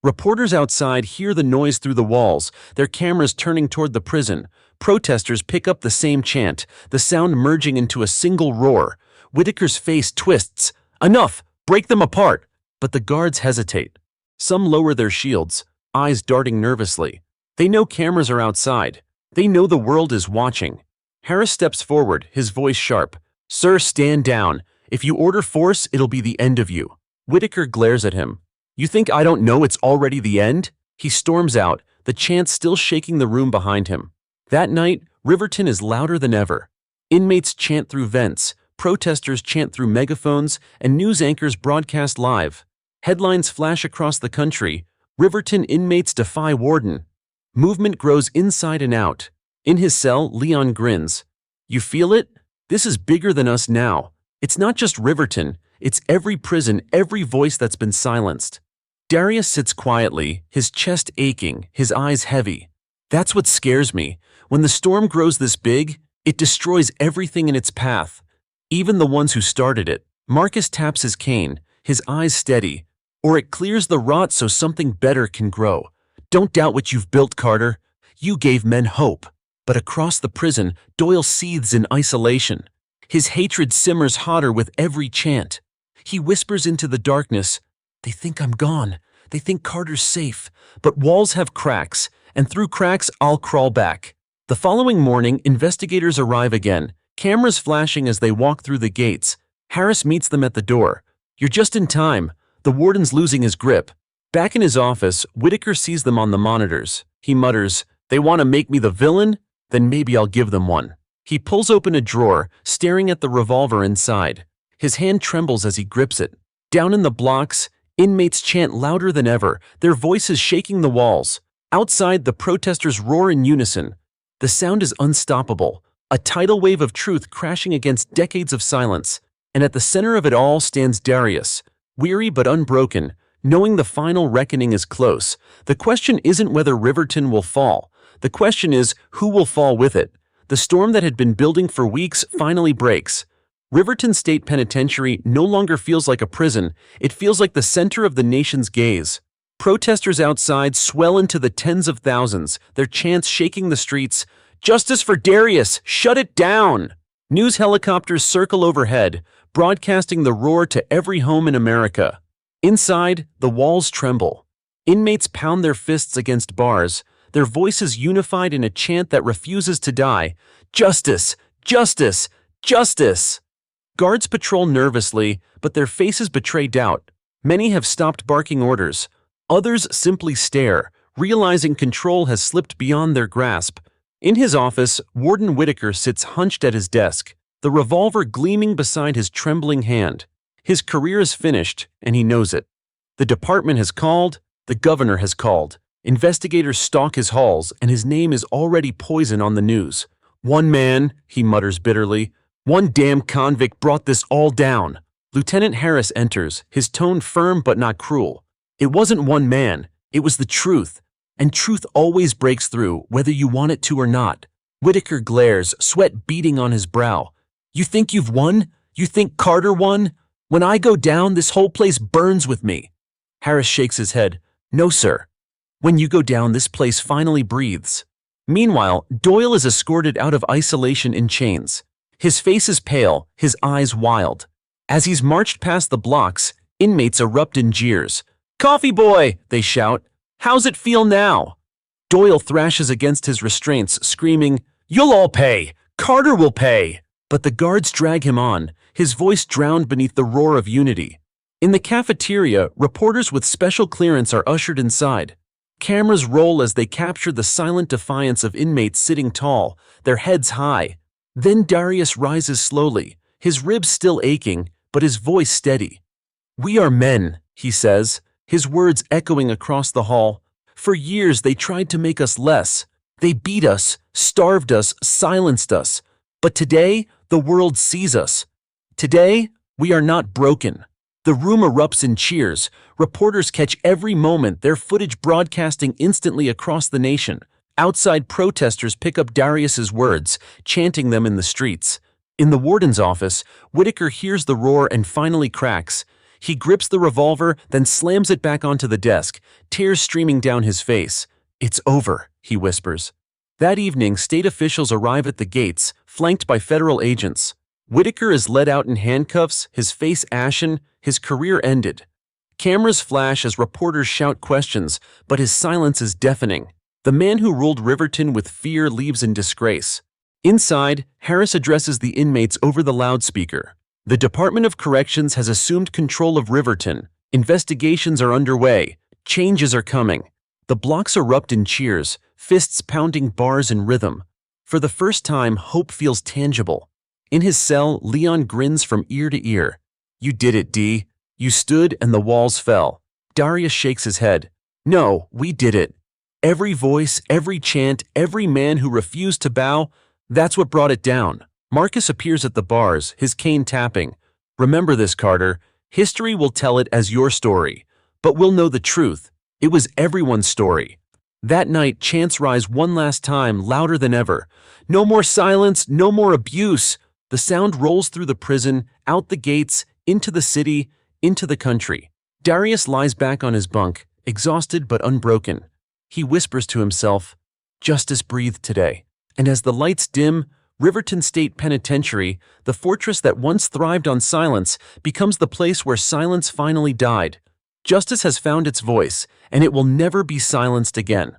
Reporters outside hear the noise through the walls, their cameras turning toward the prison. Protesters pick up the same chant, the sound merging into a single roar. Whitaker's face twists. "Enough! Break them apart!" But the guards hesitate. Some lower their shields, eyes darting nervously. They know cameras are outside. They know the world is watching. Harris steps forward, his voice sharp. "Sir, stand down. If you order force, it'll be the end of you." Whitaker glares at him. "You think I don't know it's already the end?" He storms out, the chant still shaking the room behind him. That night, Riverton is louder than ever. Inmates chant through vents, protesters chant through megaphones, and news anchors broadcast live. Headlines flash across the country. Riverton inmates defy warden. Movement grows inside and out. In his cell, Leon grins. "You feel it? This is bigger than us now. It's not just Riverton, it's every prison, every voice that's been silenced." Darius sits quietly, his chest aching, his eyes heavy. "That's what scares me. When the storm grows this big, it destroys everything in its path, even the ones who started it." Marcus taps his cane, his eyes steady. "Or it clears the rot so something better can grow. Don't doubt what you've built, Carter. You gave men hope." But across the prison, Doyle seethes in isolation. His hatred simmers hotter with every chant. He whispers into the darkness, "They think I'm gone. They think Carter's safe, but walls have cracks, and through cracks I'll crawl back. The following morning, investigators arrive again, cameras flashing as they walk through the gates. Harris meets them at the door. "You're just in time." The warden's losing his grip. Back in his office, Whitaker sees them on the monitors. He mutters, "They want to make me the villain? Then maybe I'll give them one." He pulls open a drawer, staring at the revolver inside. His hand trembles as he grips it. Down in the blocks, inmates chant louder than ever, their voices shaking the walls. Outside, the protesters roar in unison. The sound is unstoppable, a tidal wave of truth crashing against decades of silence. And at the center of it all stands Darius, weary but unbroken, knowing the final reckoning is close. The question isn't whether Riverton will fall. The question is, who will fall with it? The storm that had been building for weeks finally breaks. Riverton State Penitentiary no longer feels like a prison, it feels like the center of the nation's gaze. Protesters outside swell into the tens of thousands, their chants shaking the streets. "Justice for Darius! Shut it down!" News helicopters circle overhead, broadcasting the roar to every home in America. Inside, the walls tremble. Inmates pound their fists against bars, their voices unified in a chant that refuses to die. "Justice! Justice! Justice!" Guards patrol nervously, but their faces betray doubt. Many have stopped barking orders. Others simply stare, realizing control has slipped beyond their grasp. In his office, Warden Whitaker sits hunched at his desk, the revolver gleaming beside his trembling hand. His career is finished, and he knows it. The department has called, the governor has called. Investigators stalk his halls, and his name is already poison on the news. "One man," he mutters bitterly, "one damn convict brought this all down." Lieutenant Harris enters, his tone firm but not cruel. "It wasn't one man, it was the truth. And truth always breaks through, whether you want it to or not." Whitaker glares, sweat beading on his brow. "You think you've won? You think Carter won? When I go down, this whole place burns with me." Harris shakes his head. "No, sir. When you go down, this place finally breathes." Meanwhile, Doyle is escorted out of isolation in chains. His face is pale, his eyes wild. As he's marched past the blocks, inmates erupt in jeers. "Coffee boy!" they shout. "How's it feel now?" Doyle thrashes against his restraints, screaming, "You'll all pay! Carter will pay!" But the guards drag him on, his voice drowned beneath the roar of unity. In the cafeteria, reporters with special clearance are ushered inside. Cameras roll as they capture the silent defiance of inmates sitting tall, their heads high. Then Darius rises slowly, his ribs still aching, but his voice steady. "We are men," he says, his words echoing across the hall. "For years they tried to make us less. They beat us, starved us, silenced us. But today, the world sees us. Today, we are not broken." The room erupts in cheers. Reporters catch every moment, their footage broadcasting instantly across the nation. Outside, protesters pick up Darius's words, chanting them in the streets. In the warden's office, Whitaker hears the roar and finally cracks. He grips the revolver, then slams it back onto the desk, tears streaming down his face. "It's over," he whispers. That evening, state officials arrive at the gates, flanked by federal agents. Whitaker is led out in handcuffs, his face ashen, his career ended. Cameras flash as reporters shout questions, but his silence is deafening. The man who ruled Riverton with fear leaves in disgrace. Inside, Harris addresses the inmates over the loudspeaker. The Department of Corrections has assumed control of Riverton. Investigations are underway. Changes are coming. The blocks erupt in cheers, fists pounding bars in rhythm. For the first time, hope feels tangible. In his cell, Leon grins from ear to ear. "You did it, D. You stood and the walls fell." Darius shakes his head. "No, we did it. Every voice, every chant, every man who refused to bow, that's what brought it down." Marcus appears at the bars, his cane tapping. "Remember this, Carter. History will tell it as your story. But we'll know the truth. It was everyone's story." That night, chants rise one last time, louder than ever. "No more silence, no more abuse." The sound rolls through the prison, out the gates, into the city, into the country. Darius lies back on his bunk, exhausted but unbroken. He whispers to himself, "Justice breathed today." And as the lights dim, Riverton State Penitentiary, the fortress that once thrived on silence, becomes the place where silence finally died. Justice has found its voice, and it will never be silenced again.